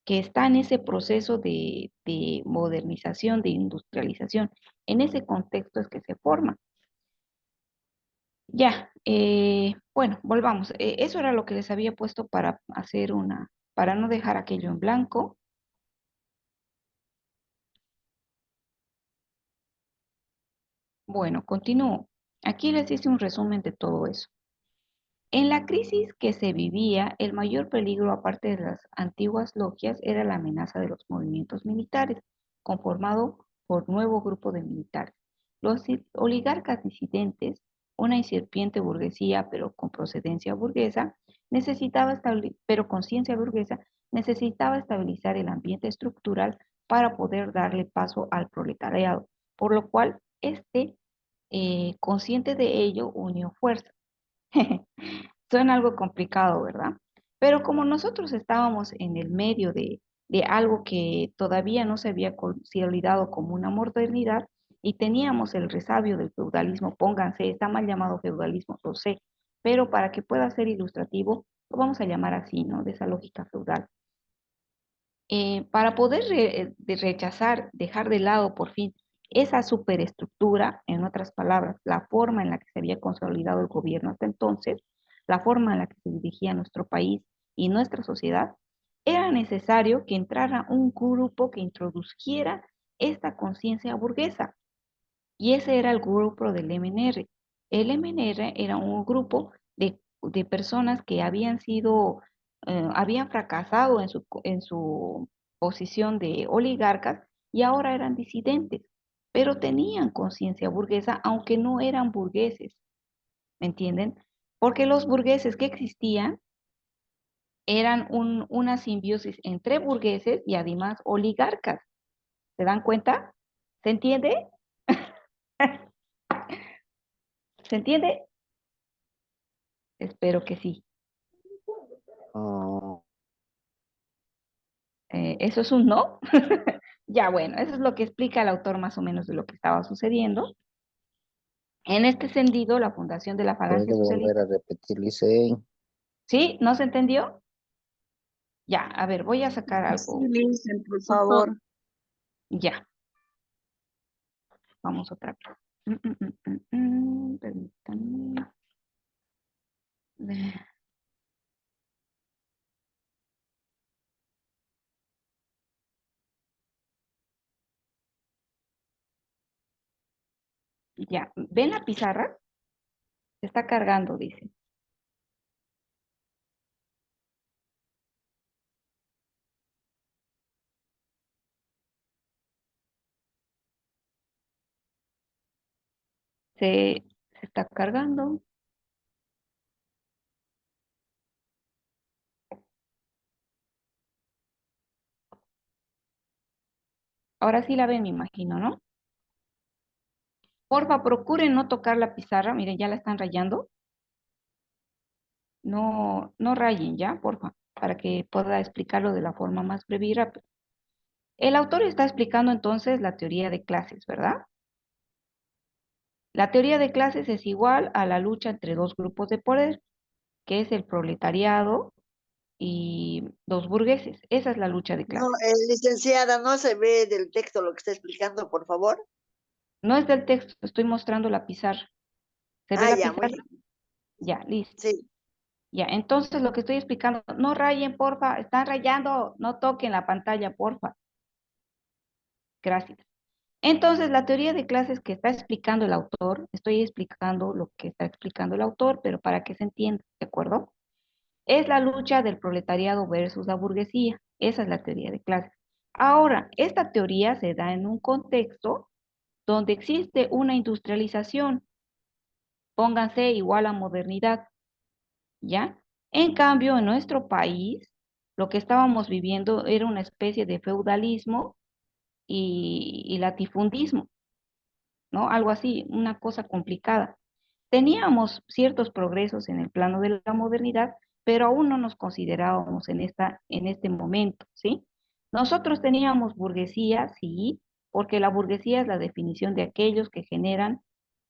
está en ese proceso de modernización, de industrialización. En ese contexto es que se forma. Ya, bueno, volvamos. Eso era lo que les había puesto para hacer para no dejar aquello en blanco. Bueno, continúo. Aquí les hice un resumen de todo eso. En la crisis que se vivía, el mayor peligro, aparte de las antiguas logias, era la amenaza de los movimientos militares, conformado por nuevo grupo de militares. Los oligarcas disidentes, una incipiente burguesía, pero con procedencia burguesa, pero conciencia burguesa, necesitaba estabilizar el ambiente estructural para poder darle paso al proletariado, por lo cual consciente de ello, unió fuerzas. Suena algo complicado, ¿verdad? Pero como nosotros estábamos en el medio de algo que todavía no se había consolidado como una modernidad y teníamos el resabio del feudalismo, pónganse, está mal llamado feudalismo, lo sé, pero para que pueda ser ilustrativo, lo vamos a llamar así, ¿no? De esa lógica feudal. Para poder rechazar, dejar de lado por fin esa superestructura, en otras palabras, la forma en la que se había consolidado el gobierno hasta entonces, la forma en la que se dirigía nuestro país y nuestra sociedad, era necesario que entrara un grupo que introdujera esta conciencia burguesa. Y ese era el grupo del MNR. El MNR era un grupo de personas que habían sido, habían fracasado en su posición de oligarcas y ahora eran disidentes, pero tenían conciencia burguesa, aunque no eran burgueses, ¿me entienden? Porque los burgueses que existían eran una simbiosis entre burgueses y además oligarcas. ¿Se dan cuenta? ¿Se entiende? ¿Se entiende? Espero que sí. Ah, ¿Eso es un no? Ya, bueno, eso es lo que explica el autor más o menos de lo que estaba sucediendo. En este sentido, la fundación de la Falange puede volver Socialista, a repetir, Licey. ¿sí? ¿No se entendió? Ya, a ver, voy a sacar Sí, algo. Listen, por favor. Ya, vamos otra vez. Permítanme. Eh, Ya, ¿ven la pizarra? Se está cargando, dice. Se está cargando. Ahora sí la ven, me imagino, ¿no? Porfa, procuren no tocar la pizarra. Miren, ya la están rayando. No, no rayen ya, porfa, para que pueda explicarlo de la forma más breve y rápida. El autor está explicando entonces la teoría de clases, ¿verdad? La teoría de clases es igual a la lucha entre dos grupos de poder, que es el proletariado y los burgueses. Esa es la lucha de No, clases. licenciada, no se ve del texto lo que está explicando, por favor. No es del texto, estoy mostrando la pizarra. ¿Se ve Ah, la ya, muy pizarra? bien. Ya, listo. Sí. Ya, entonces lo que estoy explicando, no rayen, porfa, están rayando, no toquen la pantalla, porfa. Gracias. Entonces, la teoría de clases que está explicando el autor, estoy explicando lo que está explicando el autor, pero para que se entienda, ¿de acuerdo? Es la lucha del proletariado versus la burguesía. Esa es la teoría de clases. Ahora, esta teoría se da en un contexto donde existe una industrialización, pónganse igual a modernidad, ¿ya? En cambio, en nuestro país, lo que estábamos viviendo era una especie de feudalismo y latifundismo, ¿no? Algo así, una cosa complicada. Teníamos ciertos progresos en el plano de la modernidad, pero aún no nos considerábamos en este momento, ¿sí? Nosotros teníamos burguesía, sí, porque la burguesía es la definición de aquellos que generan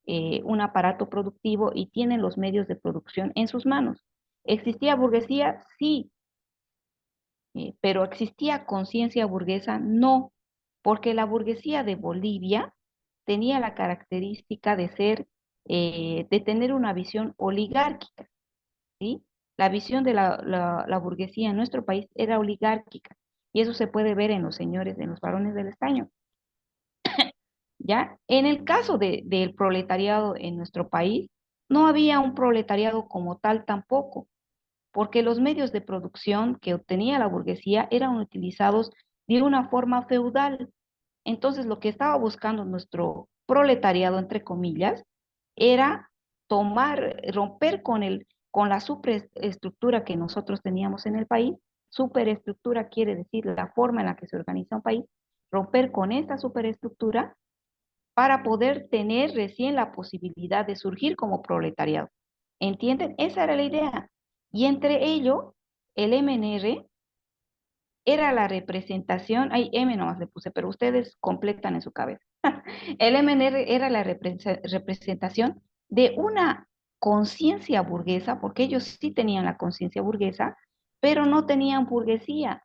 un aparato productivo y tienen los medios de producción en sus manos. ¿Existía burguesía? Sí, pero ¿existía conciencia burguesa? No, porque la burguesía de Bolivia tenía la característica de ser, de tener una visión oligárquica, ¿sí? La visión de la burguesía en nuestro país era oligárquica, y eso se puede ver en los señores, en los varones del estaño, ¿ya? En el caso del proletariado en nuestro país, no había un proletariado como tal tampoco, porque los medios de producción que obtenía la burguesía eran utilizados de una forma feudal. Entonces, lo que estaba buscando nuestro proletariado, entre comillas, era romper con la superestructura que nosotros teníamos en el país. Superestructura quiere decir la forma en la que se organiza un país, romper con esta superestructura para poder tener recién la posibilidad de surgir como proletariado. ¿Entienden? Esa era la idea. Y entre ello, el MNR era la representación, ahí M nomás le puse, pero ustedes completan en su cabeza. El MNR era la representación de una conciencia burguesa, porque ellos sí tenían la conciencia burguesa, pero no tenían burguesía,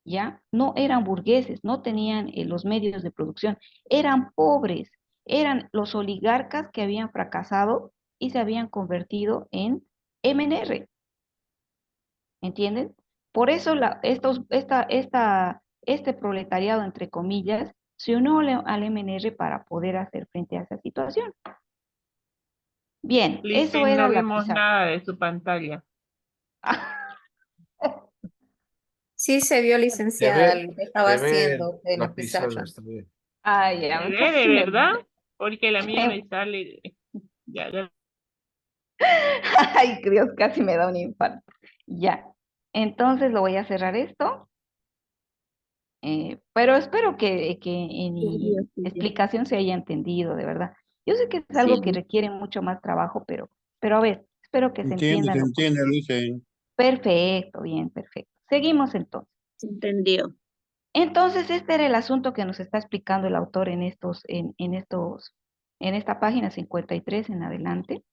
¿ya? No eran burgueses, no tenían los medios de producción, eran pobres, eran los oligarcas que habían fracasado y se habían convertido en MNR, ¿entienden? Por eso este proletariado, entre comillas, se unió al MNR para poder hacer frente a esa situación. Bien, eso Licen, era no la vimos pizarra. nada de su pantalla. Sí se vio, Se licenciada, ve, lo que estaba se ve haciendo en la la pizarra, pizarra. está bien. Ay, ¿Se ya, ve de casi me verdad? muero. Porque la mía me sale. Ya. Ay, Dios, casi me da un infarto. Ya, entonces lo voy a cerrar esto, pero espero que en mi explicación se haya entendido, de verdad. Yo sé que es algo que Sí, requiere mucho más trabajo, pero a ver, espero que se Se entiendan lo entiende, posible. Luis. Perfecto, bien, perfecto. Seguimos entonces. se entendió. Entonces, este era el asunto que nos está explicando el autor en esta página 53 en adelante.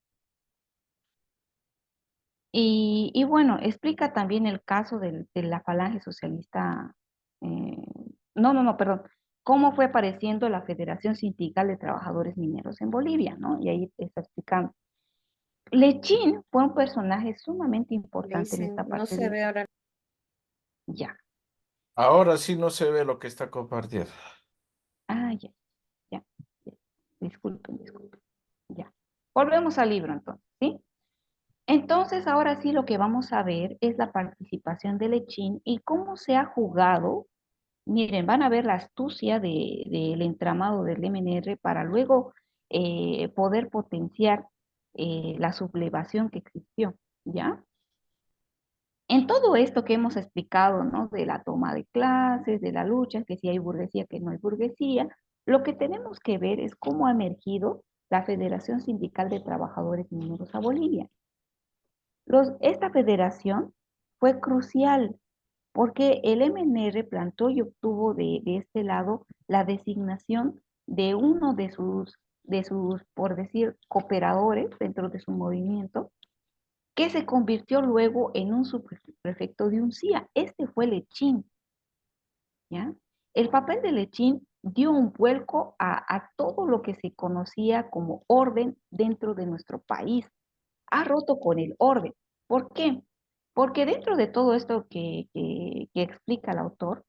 Y bueno, explica también el caso de la falange socialista. No, perdón. Cómo fue apareciendo la Federación Sindical de Trabajadores Mineros en Bolivia, ¿no? Y ahí está explicando. Lechín fue un personaje sumamente Le importante en dicen, esta no parte se de... ve ahora. Ya. Ahora sí no se ve lo que está compartiendo. Ah, ya. Disculpen. Ya. Volvemos al libro entonces, ¿sí? Entonces, ahora sí lo que vamos a ver es la participación de Lechín y cómo se ha jugado. Miren, van a ver la astucia del entramado del MNR para luego poder potenciar la sublevación que existió, ¿ya? En todo esto que hemos explicado, ¿no? De la toma de clases, de la lucha, que si hay burguesía, que no hay burguesía, lo que tenemos que ver es cómo ha emergido la Federación Sindical de Trabajadores Mineros a Bolivia. Esta federación fue crucial porque el MNR plantó y obtuvo de este lado la designación de uno de sus, por decir, cooperadores dentro de su movimiento, que se convirtió luego en un subprefecto de Uncía. Este fue Lechín, ¿ya? El papel de Lechín dio un vuelco a todo lo que se conocía como orden dentro de nuestro país. Ha roto con el orden. ¿Por qué? Porque dentro de todo esto que explica el autor,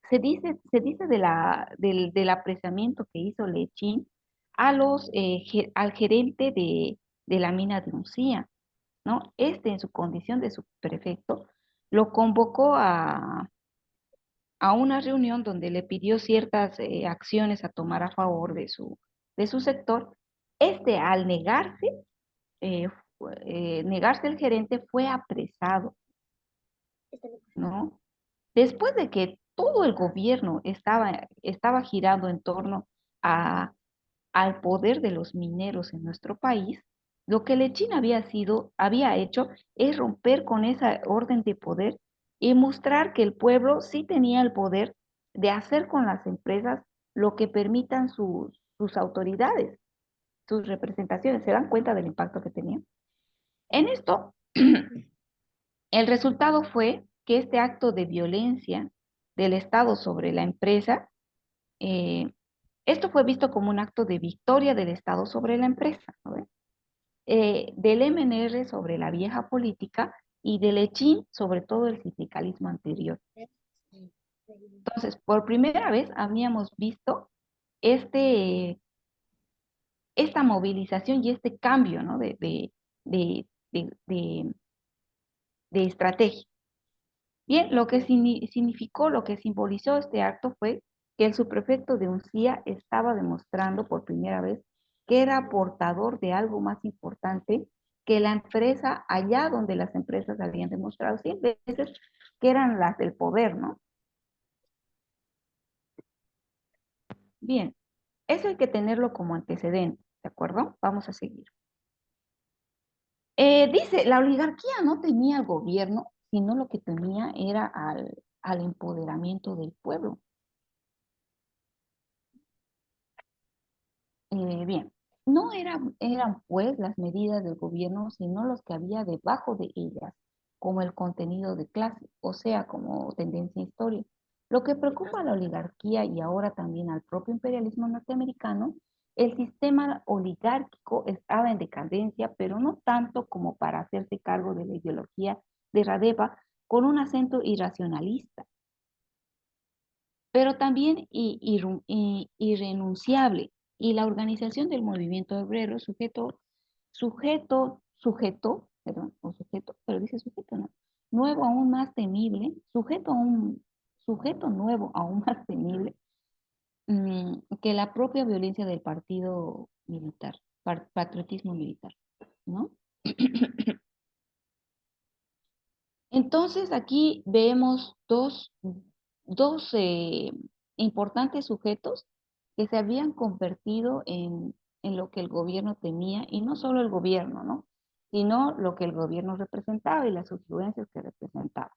se dice del apreciamiento que hizo Lechín al gerente de la mina de Uncía, ¿no? Este, en su condición de subprefecto, lo convocó a una reunión donde le pidió ciertas acciones a tomar a favor de su sector. Este, al negarse el gerente, fue apresado, ¿no? Después de que todo el gobierno estaba girando en torno a, al poder de los mineros en nuestro país, lo que Lechín había hecho es romper con esa orden de poder y mostrar que el pueblo sí tenía el poder de hacer con las empresas lo que permitan sus autoridades, sus representaciones. ¿Se dan cuenta del impacto que tenía? En esto, el resultado fue que este acto de violencia del Estado sobre la empresa, eh, esto fue visto como un acto de victoria del Estado sobre la empresa, ¿no? Del MNR sobre la vieja política y del Lechín sobre todo el sindicalismo anterior. Entonces, por primera vez habíamos visto este, esta movilización y este cambio, ¿no? de, de, de- de estrategia. Bien, lo que significó, lo que simbolizó este acto fue que el subprefecto de Uncía estaba demostrando por primera vez que era portador de algo más importante que la empresa, allá donde las empresas habían demostrado 100 veces que eran las del poder, ¿no? Bien, eso hay que tenerlo como antecedente, ¿de acuerdo? Vamos a seguir. Dice, la oligarquía no tenía el gobierno, sino lo que temía era al empoderamiento del pueblo. Bien, no eran pues las medidas del gobierno, sino los que había debajo de ellas, como el contenido de clase, o sea, como tendencia histórica. Lo que preocupa a la oligarquía y ahora también al propio imperialismo norteamericano, el sistema oligárquico estaba en decadencia, pero no tanto como para hacerse cargo de la ideología de Radeva con un acento irracionalista, pero también irrenunciable. Y la organización del movimiento obrero pero dice sujeto, no, nuevo aún más temible, sujeto nuevo aún más temible que la propia violencia del partido militar, patriotismo militar, ¿no? Entonces aquí vemos dos importantes sujetos que se habían convertido en lo que el gobierno temía, y no solo el gobierno, ¿no? Sino lo que el gobierno representaba y las influencias que representaba.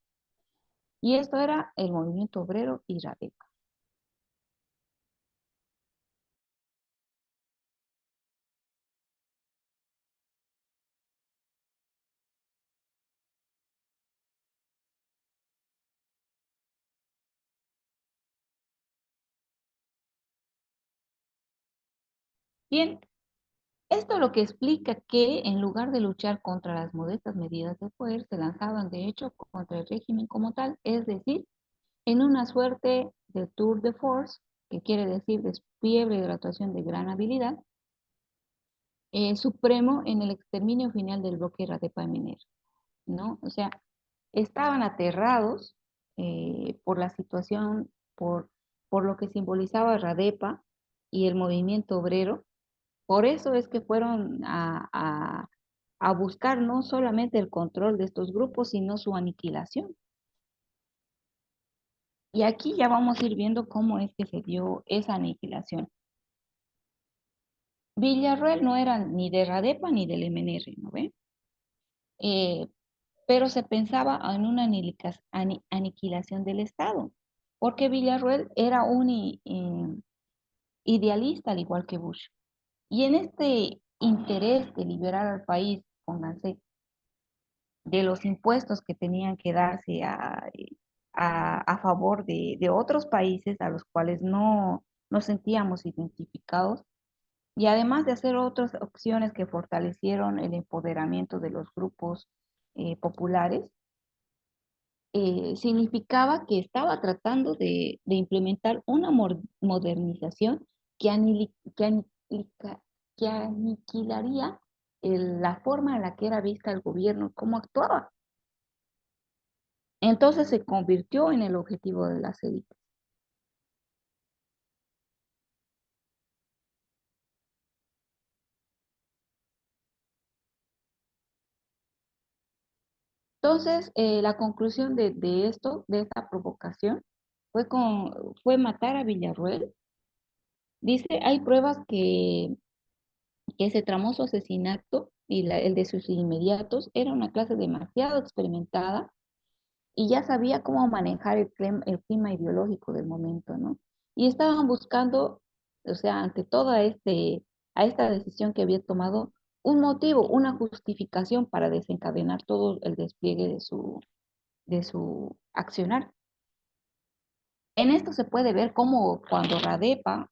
Y esto era el movimiento obrero y Radeva. Bien, esto lo que explica que en lugar de luchar contra las modestas medidas de poder, se lanzaban de hecho contra el régimen como tal, es decir, en una suerte de tour de force, que quiere decir despliegue de graduación de gran habilidad, supremo en el exterminio final del bloque Radepa-Minero, ¿no? O sea, estaban aterrados por la situación, por lo que simbolizaba Radepa y el movimiento obrero. Por eso es que fueron a buscar no solamente el control de estos grupos, sino su aniquilación. Y aquí ya vamos a ir viendo cómo es que se dio esa aniquilación. Villarroel no era ni de Radepa ni del MNR, ¿no ve? Eh, pero se pensaba en una aniquilación del Estado, porque Villarroel era un idealista al igual que Bush. Y en este interés de liberar al país, pónganse, de los impuestos que tenían que darse a favor de otros países a los cuales no nos sentíamos identificados, y además de hacer otras opciones que fortalecieron el empoderamiento de los grupos populares, significaba que estaba tratando de implementar una modernización que aniquilaría la forma en la que era vista el gobierno, cómo actuaba. Entonces se convirtió en el objetivo de las élites. Entonces, la conclusión de esto, de esta provocación, fue matar a Villarroel. Dice, hay pruebas que se tramó su asesinato y el de sus inmediatos era una clase demasiado experimentada y ya sabía cómo manejar el clima ideológico del momento, ¿no? Y estaban buscando, o sea, ante toda a esta decisión que había tomado, un motivo, una justificación para desencadenar todo el despliegue de su accionar. En esto se puede ver cómo cuando Radepa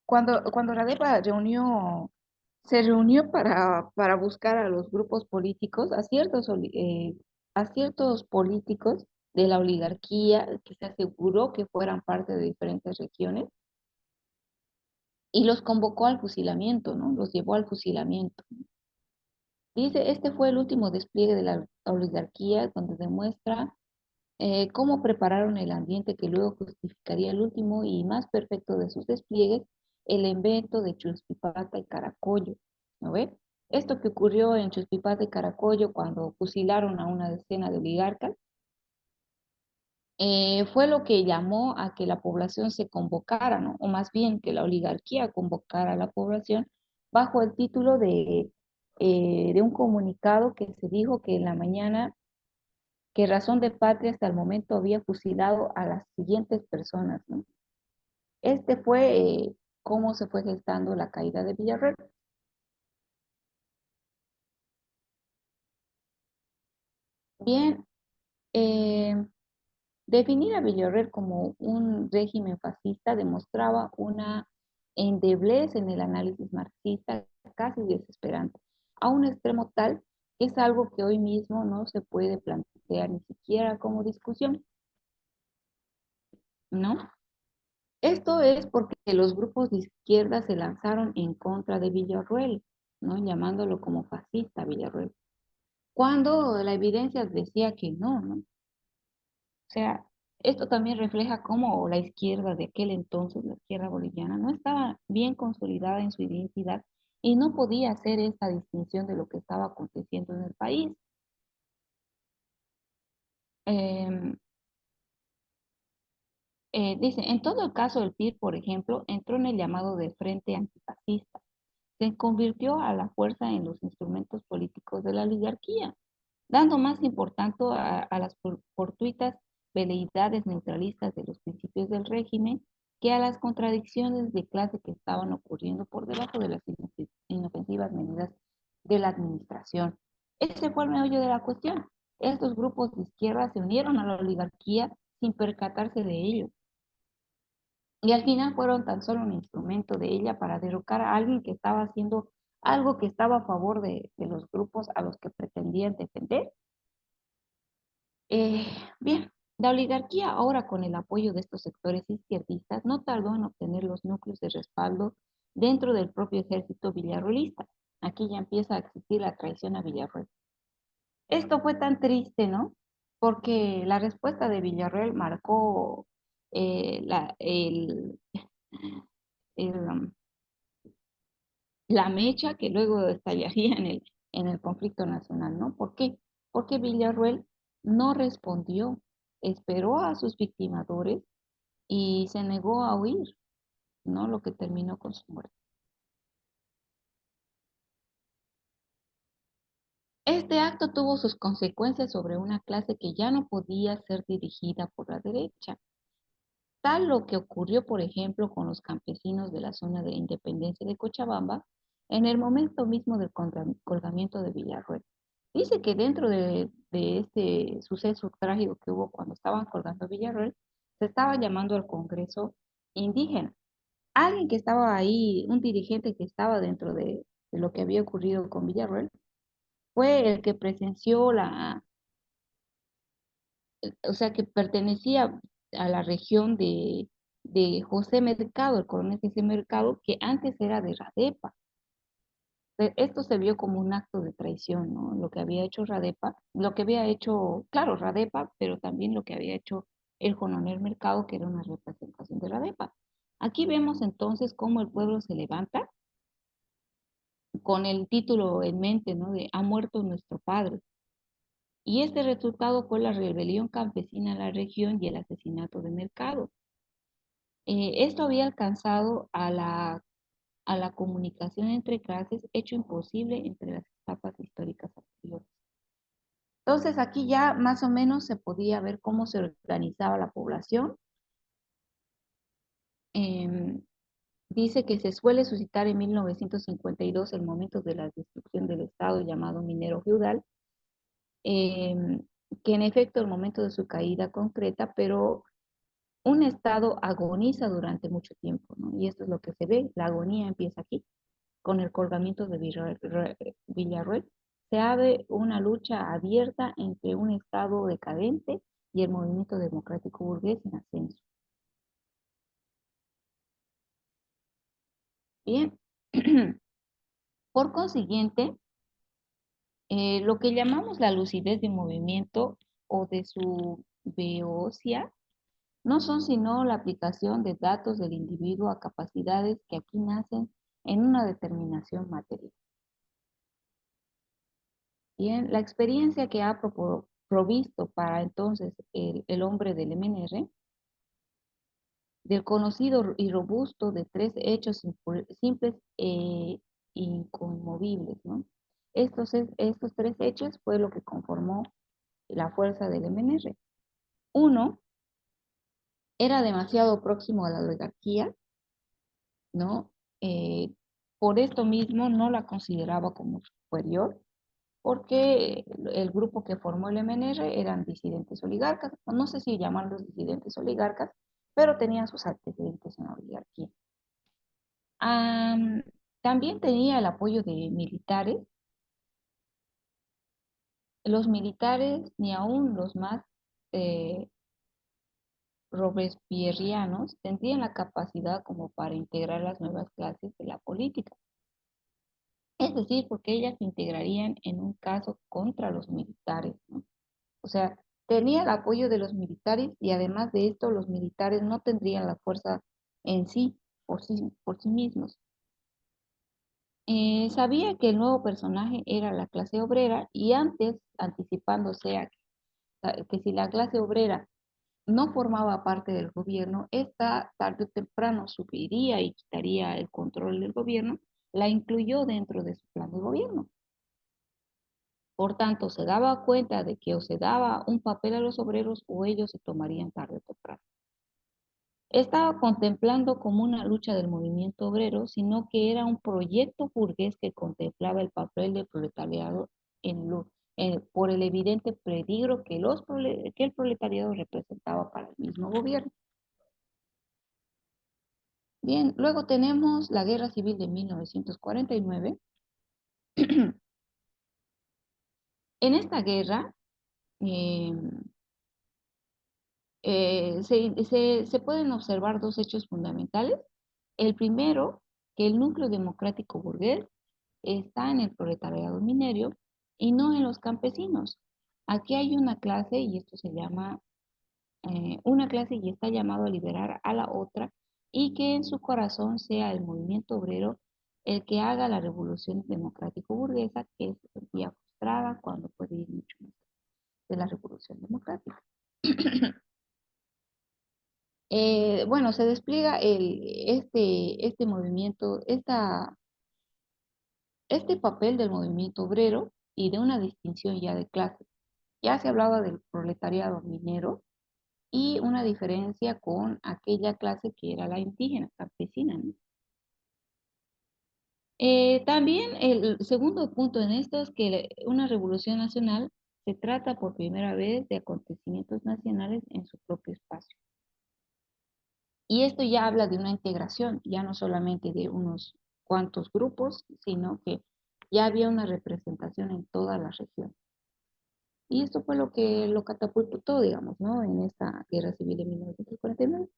cuando Radepa se reunió para buscar a los grupos políticos, a ciertos políticos de la oligarquía que se aseguró que fueran parte de diferentes regiones y los convocó al fusilamiento, ¿no? Los llevó al fusilamiento. Dice, este fue el último despliegue de la oligarquía donde demuestra cómo prepararon el ambiente que luego justificaría el último y más perfecto de sus despliegues, el invento de Chulspipata y Caracollo, ¿no ve? Esto que ocurrió en Chuspipaz de Caracollo cuando fusilaron a una decena de oligarcas, fue lo que llamó a que la población se convocara, ¿no? O más bien que la oligarquía convocara a la población bajo el título de un comunicado que se dijo que en la mañana, que Razón de Patria hasta el momento había fusilado a las siguientes personas, ¿no? Este fue cómo se fue gestando la caída de Villarreal. Bien, eh, definir a Villarreal como un régimen fascista demostraba una endeblez en el análisis marxista casi desesperante, a un extremo tal que es algo que hoy mismo no se puede plantear ni siquiera como discusión, ¿no? Esto es porque los grupos de izquierda se lanzaron en contra de Villarreal, ¿no? Llamándolo como fascista Villarreal, cuando la evidencia decía que no, ¿no? O sea, esto también refleja cómo la izquierda de aquel entonces, la izquierda boliviana, no estaba bien consolidada en su identidad y no podía hacer esta distinción de lo que estaba aconteciendo en el país. Em, Dice, en todo el caso del PIR, por ejemplo, entró en el llamado de Frente Antifascista. Se convirtió a la fuerza en los instrumentos políticos de la oligarquía, dando más importancia a las fortuitas veleidades neutralistas de los principios del régimen que a las contradicciones de clase que estaban ocurriendo por debajo de las inofensivas medidas de la administración. Ese fue el meollo de la cuestión. Estos grupos de izquierda se unieron a la oligarquía sin percatarse de ello. Y al final fueron tan solo un instrumento de ella para derrocar a alguien que estaba haciendo algo que estaba a favor de los grupos a los que pretendían defender. Eh, Bien, la oligarquía ahora con el apoyo de estos sectores izquierdistas no tardó en obtener los núcleos de respaldo dentro del propio ejército villarroelista. Aquí ya empieza a existir la traición a Villarroel. Esto fue tan triste, ¿no? Porque la respuesta de Villarroel marcó el, la mecha que luego estallaría en el conflicto nacional, ¿no? ¿Por qué? Porque Villarroel no respondió, esperó a sus victimadores y se negó a huir, ¿no? Lo que terminó con su muerte. Este acto tuvo sus consecuencias sobre una clase que ya no podía ser dirigida por la derecha. Tal lo que ocurrió, por ejemplo, con los campesinos de la zona de Independencia de Cochabamba en el momento mismo del colgamiento de Villarroel. Dice que dentro de este suceso trágico que hubo cuando estaban colgando a Villarroel, se estaba llamando al Congreso indígena. Alguien que estaba ahí, un dirigente que estaba dentro de lo que había ocurrido con Villarroel, fue el que presenció o sea, que pertenecía a la región de José Mercado, el coronel José Mercado, que antes era de Radepa. Esto se vio como un acto de traición, ¿no? Lo que había hecho Radepa, lo que había hecho, claro, Radepa, pero también lo que había hecho el coronel Mercado, que era una representación de Radepa. Aquí vemos entonces cómo el pueblo se levanta con el título en mente, ¿no? De Ha muerto nuestro padre. Y este resultado fue la rebelión campesina en la región y el asesinato de Mercado. Esto había alcanzado a la comunicación entre clases, hecho imposible entre las etapas históricas anteriores. Entonces aquí ya más o menos se podía ver cómo se organizaba la población. Em, Dice que se suele suscitar en 1952 el momento de la destrucción del Estado llamado minero feudal, em, que en efecto el momento de su caída concreta, pero un Estado agoniza durante mucho tiempo, ¿no? Y esto es lo que se ve, la agonía empieza aquí, con el colgamiento de Villarroel. Se abre una lucha abierta entre un Estado decadente y el movimiento democrático burgués en ascenso. Bien, por consiguiente, lo que llamamos la lucidez de un movimiento o de su beocia no son sino la aplicación de datos del individuo a capacidades que aquí nacen en una determinación material. Bien, la experiencia que ha provisto para entonces el hombre del MNR, del conocido y robusto de tres hechos simples e inconmovibles, ¿no? Estos tres hechos fue lo que conformó la fuerza del MNR. Uno, era demasiado próximo a la oligarquía, ¿no? Eh, por esto mismo no la consideraba como superior, porque el grupo que formó el MNR eran disidentes oligarcas, no sé si llamarlos disidentes oligarcas, pero tenían sus antecedentes en la oligarquía. Am, También tenía el apoyo de militares. Los militares, ni aún los más eh, robespierrianos, tendrían la capacidad como para integrar las nuevas clases de la política. Es decir, porque ellas se integrarían en un caso contra los militares, ¿no? O sea, tenía el apoyo de los militares y además de esto, los militares no tendrían la fuerza en sí, por sí mismos. Sabía que el nuevo personaje era la clase obrera y antes, anticipándose que si la clase obrera no formaba parte del gobierno, esta tarde o temprano subiría y quitaría el control del gobierno, la incluyó dentro de su plan de gobierno. Por tanto, se daba cuenta de que o se daba un papel a los obreros o ellos se tomarían tarde o temprano. Estaba contemplando como una lucha del movimiento obrero, sino que era un proyecto burgués que contemplaba el papel del proletariado por el evidente peligro que el proletariado representaba para el mismo gobierno. Bien, luego tenemos la Guerra Civil de 1949. En esta guerra eh, se pueden observar dos hechos fundamentales. El primero, que el núcleo democrático burgués está en el proletariado minero y no en los campesinos. Aquí hay una clase y esto se llama una clase y está llamado a liberar a la otra y que en su corazón sea el movimiento obrero el que haga la revolución democrático burguesa que se sentía frustrada cuando puede ir mucho más de la revolución democrática. Bueno, se despliega este movimiento, este papel del movimiento obrero y de una distinción ya de clases. Ya se hablaba del proletariado minero y una diferencia con aquella clase que era la indígena, campesina, ¿no? También el segundo punto en esto es que una revolución nacional se trata por primera vez de acontecimientos nacionales en su propio espacio. Y esto ya habla de una integración, ya no solamente de unos cuantos grupos, sino que ya había una representación en toda la región. Y esto fue lo que lo catapultó, digamos, ¿no? En esta guerra civil de 1949.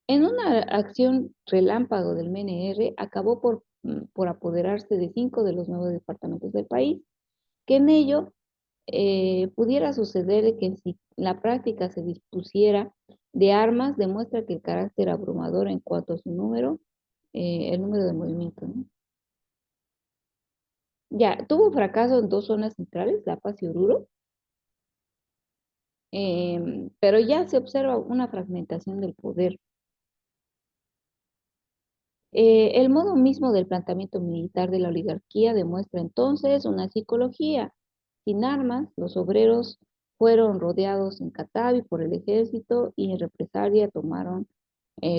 En una acción relámpago del MNR, acabó por apoderarse de 5 de los nuevos departamentos del país, que en ello pudiera suceder que si la práctica se dispusiera de armas, demuestra que el carácter abrumador en cuanto a su número, el número de movimiento, ¿no? Ya, tuvo fracaso en dos zonas centrales, La Paz y Oruro, pero ya se observa una fragmentación del poder. El modo mismo del planteamiento militar de la oligarquía demuestra entonces una psicología. Sin armas, los obreros fueron rodeados en Catavi por el ejército y en represalia tomaron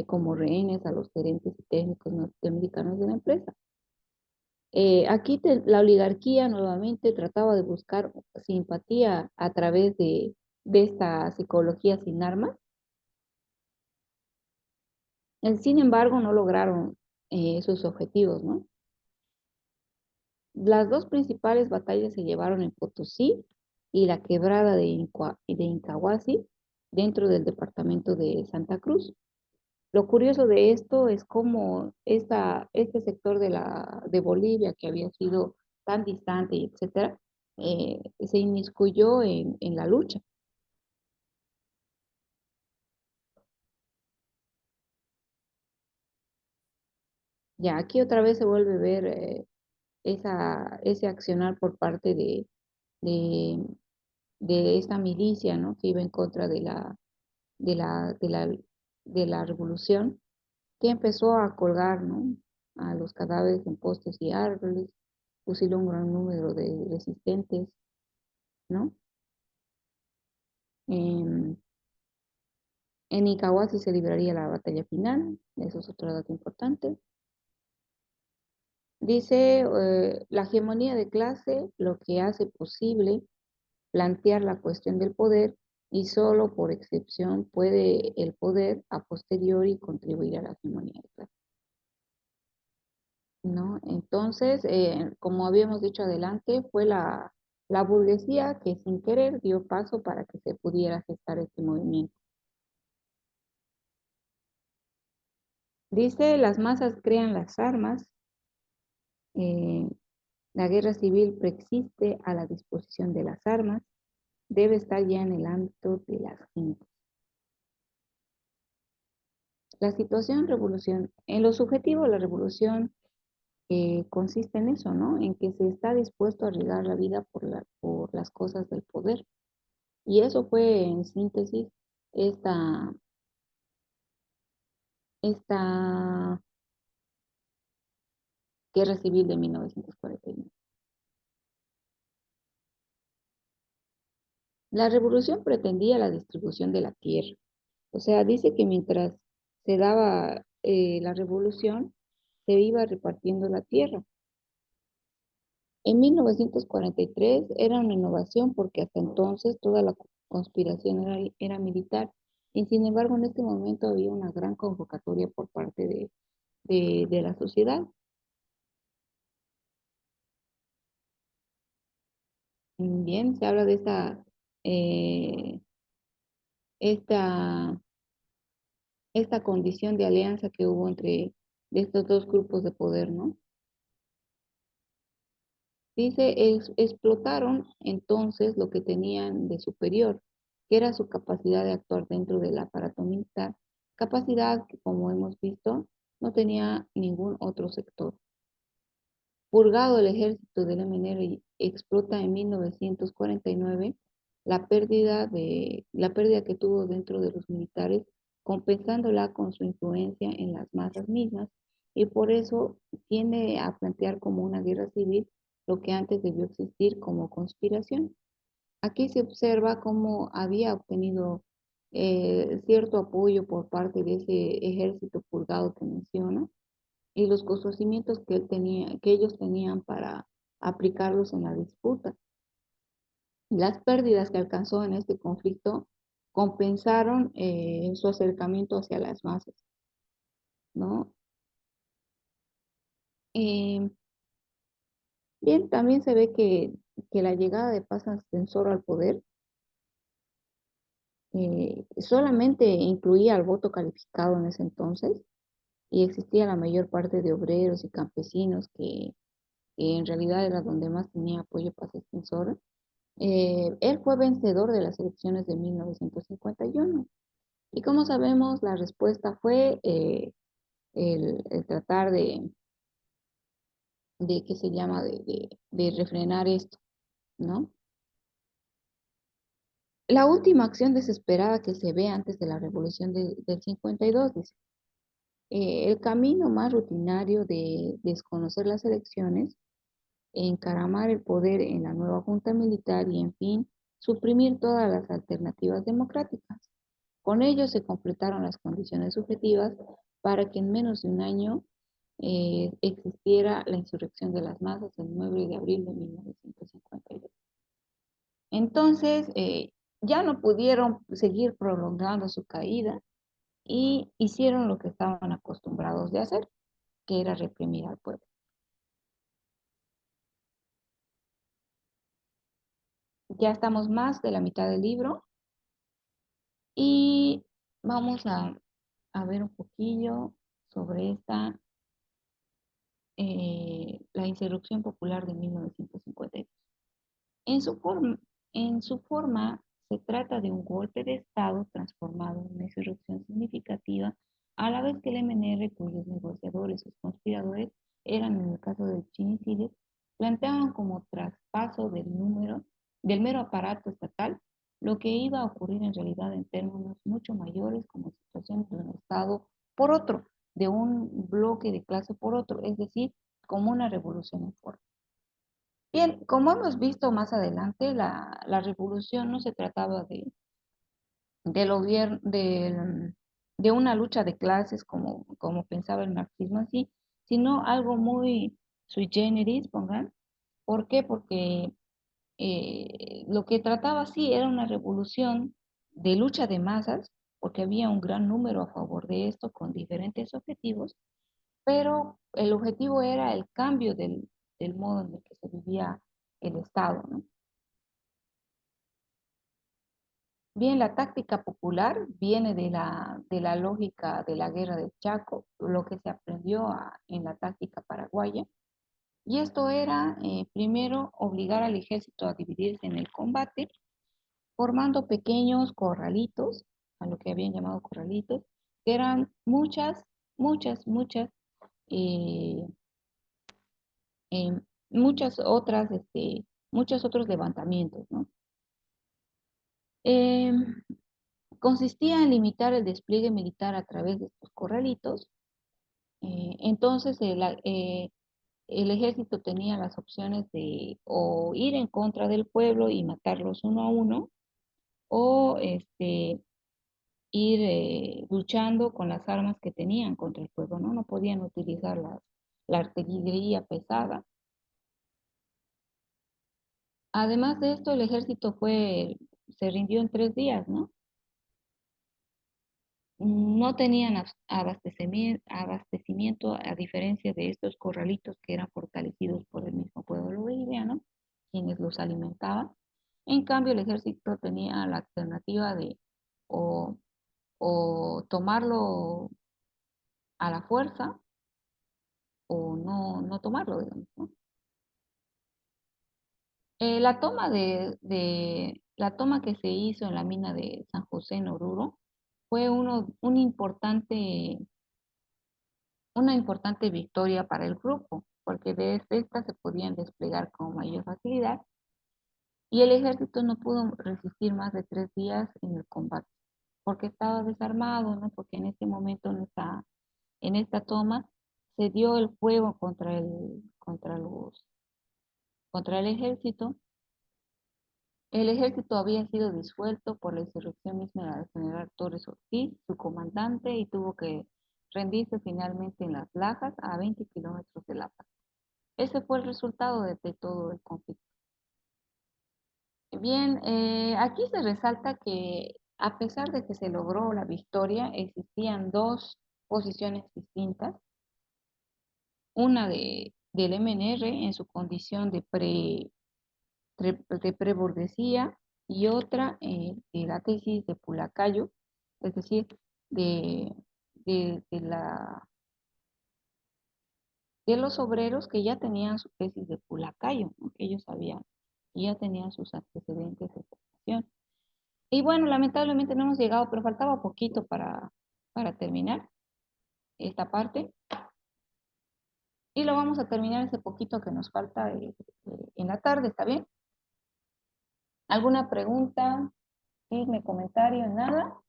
como rehenes a los gerentes y técnicos norteamericanos de la empresa. Aquí la oligarquía nuevamente trataba de buscar simpatía a través de esta psicología sin armas. Sin embargo, no lograron sus objetivos, ¿no? Las dos principales batallas se llevaron en Potosí y la quebrada de Incahuasi dentro del departamento de Santa Cruz. Lo curioso de esto es cómo este sector de Bolivia, que había sido tan distante, etcétera, se inmiscuyó en la lucha. Ya aquí otra vez se vuelve a ver ese accionar por parte de, de esta milicia, ¿no? Que iba en contra de la, de la, de la revolución, que empezó a colgar, ¿no? A los cadáveres en postes y árboles, fusiló un gran número de resistentes, ¿no? En, en Incahuasi se libraría la batalla final, eso es otro dato importante. Dice, la hegemonía de clase lo que hace posible plantear la cuestión del poder y solo por excepción puede el poder a posteriori contribuir a la hegemonía de clase, ¿no? Entonces, como habíamos dicho adelante, fue la burguesía que sin querer dio paso para que se pudiera gestar este movimiento. Dice, las masas crean las armas, eh, la guerra civil preexiste a la disposición de las armas, debe estar ya en el ámbito de las gentes. La situación revolución, en lo subjetivo la revolución consiste en eso, ¿no? En que se está dispuesto a arriesgar la vida por las cosas del poder. Y eso fue en síntesis esta, esta guerra civil de 1949. La revolución pretendía la distribución de la tierra. O sea, dice que mientras se daba la revolución, se iba repartiendo la tierra. En 1943 era una innovación porque hasta entonces toda la conspiración era militar y sin embargo en este momento había una gran convocatoria por parte de la sociedad. Bien, se habla de eh, esta, esta condición de alianza que hubo entre de estos dos grupos de poder, ¿no? Dice, explotaron entonces lo que tenían de superior, que era su capacidad de actuar dentro del aparato militar, capacidad que, como hemos visto, no tenía ningún otro sector. Purgado el ejército del MNR explota en 1949 la pérdida que tuvo dentro de los militares, compensándola con su influencia en las masas mismas, y por eso tiende a plantear como una guerra civil lo que antes debió existir como conspiración. Aquí se observa cómo había obtenido cierto apoyo por parte de ese ejército purgado que menciona, y los conocimientos que ellos tenían para aplicarlos en la disputa. Las pérdidas que alcanzó en este conflicto compensaron su acercamiento hacia las masas, ¿no? Eh, bien, también se ve que la llegada de Paz Ascensor al poder solamente incluía al voto calificado en ese entonces y existía la mayor parte de obreros y campesinos que en realidad era donde más tenía apoyo Paz Ascensor. Él fue vencedor de las elecciones de 1951. Y como sabemos, la respuesta fue el tratar ¿qué se llama? De refrenar esto, ¿no? La última acción desesperada que se ve antes de la revolución del 52 dice, el camino más rutinario de desconocer las elecciones, encaramar el poder en la nueva junta militar y, en fin, suprimir todas las alternativas democráticas. Con ello se completaron las condiciones subjetivas para que en menos de un año existiera la insurrección de las masas el 9 de abril de 1952. Entonces, ya no pudieron seguir prolongando su caída y hicieron lo que estaban acostumbrados de hacer, que era reprimir al pueblo. Ya estamos más de la mitad del libro y vamos a ver un poquillo sobre la insurrección popular de 1952. En su forma, en su forma, se trata de un golpe de Estado transformado en una insurrección significativa, a la vez que el MNR, cuyos negociadores y conspiradores eran, en el caso del Chinisides, planteaban como traspaso del mero aparato estatal, lo que iba a ocurrir en realidad en términos mucho mayores como situación de un Estado por otro, de un bloque de clase por otro, es decir, como una revolución en forma. Bien, como hemos visto más adelante, la revolución no se trataba de una lucha de clases como pensaba el marxismo así, sino algo muy sui generis, pongan. ¿Por qué? Porque lo que trataba sí era una revolución de lucha de masas, porque había un gran número a favor de esto con diferentes objetivos, pero el objetivo era el cambio del modo en el que se vivía el Estado, ¿no? Bien, la táctica popular viene de la lógica de la guerra del Chaco, lo que se aprendió en la táctica paraguaya, y esto era, primero, obligar al ejército a dividirse en el combate, formando pequeños corralitos, a lo que habían llamado corralitos, que eran eh, eh, muchos otros levantamientos, ¿no? Eh, Consistía en limitar el despliegue militar a través de estos corralitos. Entonces, el ejército tenía las opciones de o ir en contra del pueblo y matarlos uno a uno, o ir luchando con las armas que tenían contra el pueblo, ¿no? No podían utilizar la artillería pesada. Además de esto, el ejército se rindió en 3 días, ¿no? No tenían abastecimiento a diferencia de estos corralitos que eran fortalecidos por el mismo pueblo boliviano, quienes los alimentaban. En cambio, el ejército tenía la alternativa de o, o tomarlo a la fuerza o no tomarlo, digamos, ¿no? La toma que se hizo en la mina de San José en Oruro fue una importante victoria para el grupo, porque de esta se podían desplegar con mayor facilidad y el ejército no pudo resistir más de 3 días en el combate, porque estaba desarmado, ¿no? Porque en este momento, en esta toma, se dio el fuego contra el ejército. El ejército había sido disuelto por la insurrección misma del general Torres Ortiz, su comandante, y tuvo que rendirse finalmente en Las Lajas, a 20 kilómetros de La Paz. Ese fue el resultado de todo el conflicto. Bien, aquí se resalta que a pesar de que se logró la victoria, existían dos posiciones distintas, una del MNR en su condición de preburguesía y otra de la tesis de Pulacayo, es decir, de, de, de la, de los obreros que ya tenían su tesis de Pulacayo, ¿no? Que ellos ya tenían sus antecedentes de formación. Y bueno, lamentablemente no hemos llegado, pero faltaba poquito para terminar esta parte. Y lo vamos a terminar ese poquito que nos falta en la tarde, ¿está bien? ¿Alguna pregunta? ¿Chisme, comentario? ¿Nada?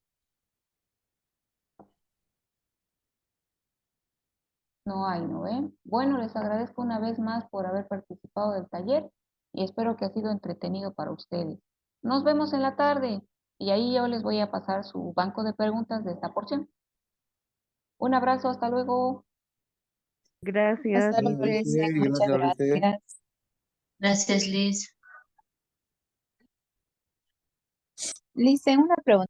No hay, ¿no ven? Bueno, les agradezco una vez más por haber participado del taller y espero que ha sido entretenido para ustedes. Nos vemos en la tarde y ahí yo les voy a pasar su banco de preguntas de esta porción. Un abrazo, hasta luego. Gracias. Hasta luego, Lice. Muchas gracias. Gracias, Liz. Lice, una pregunta.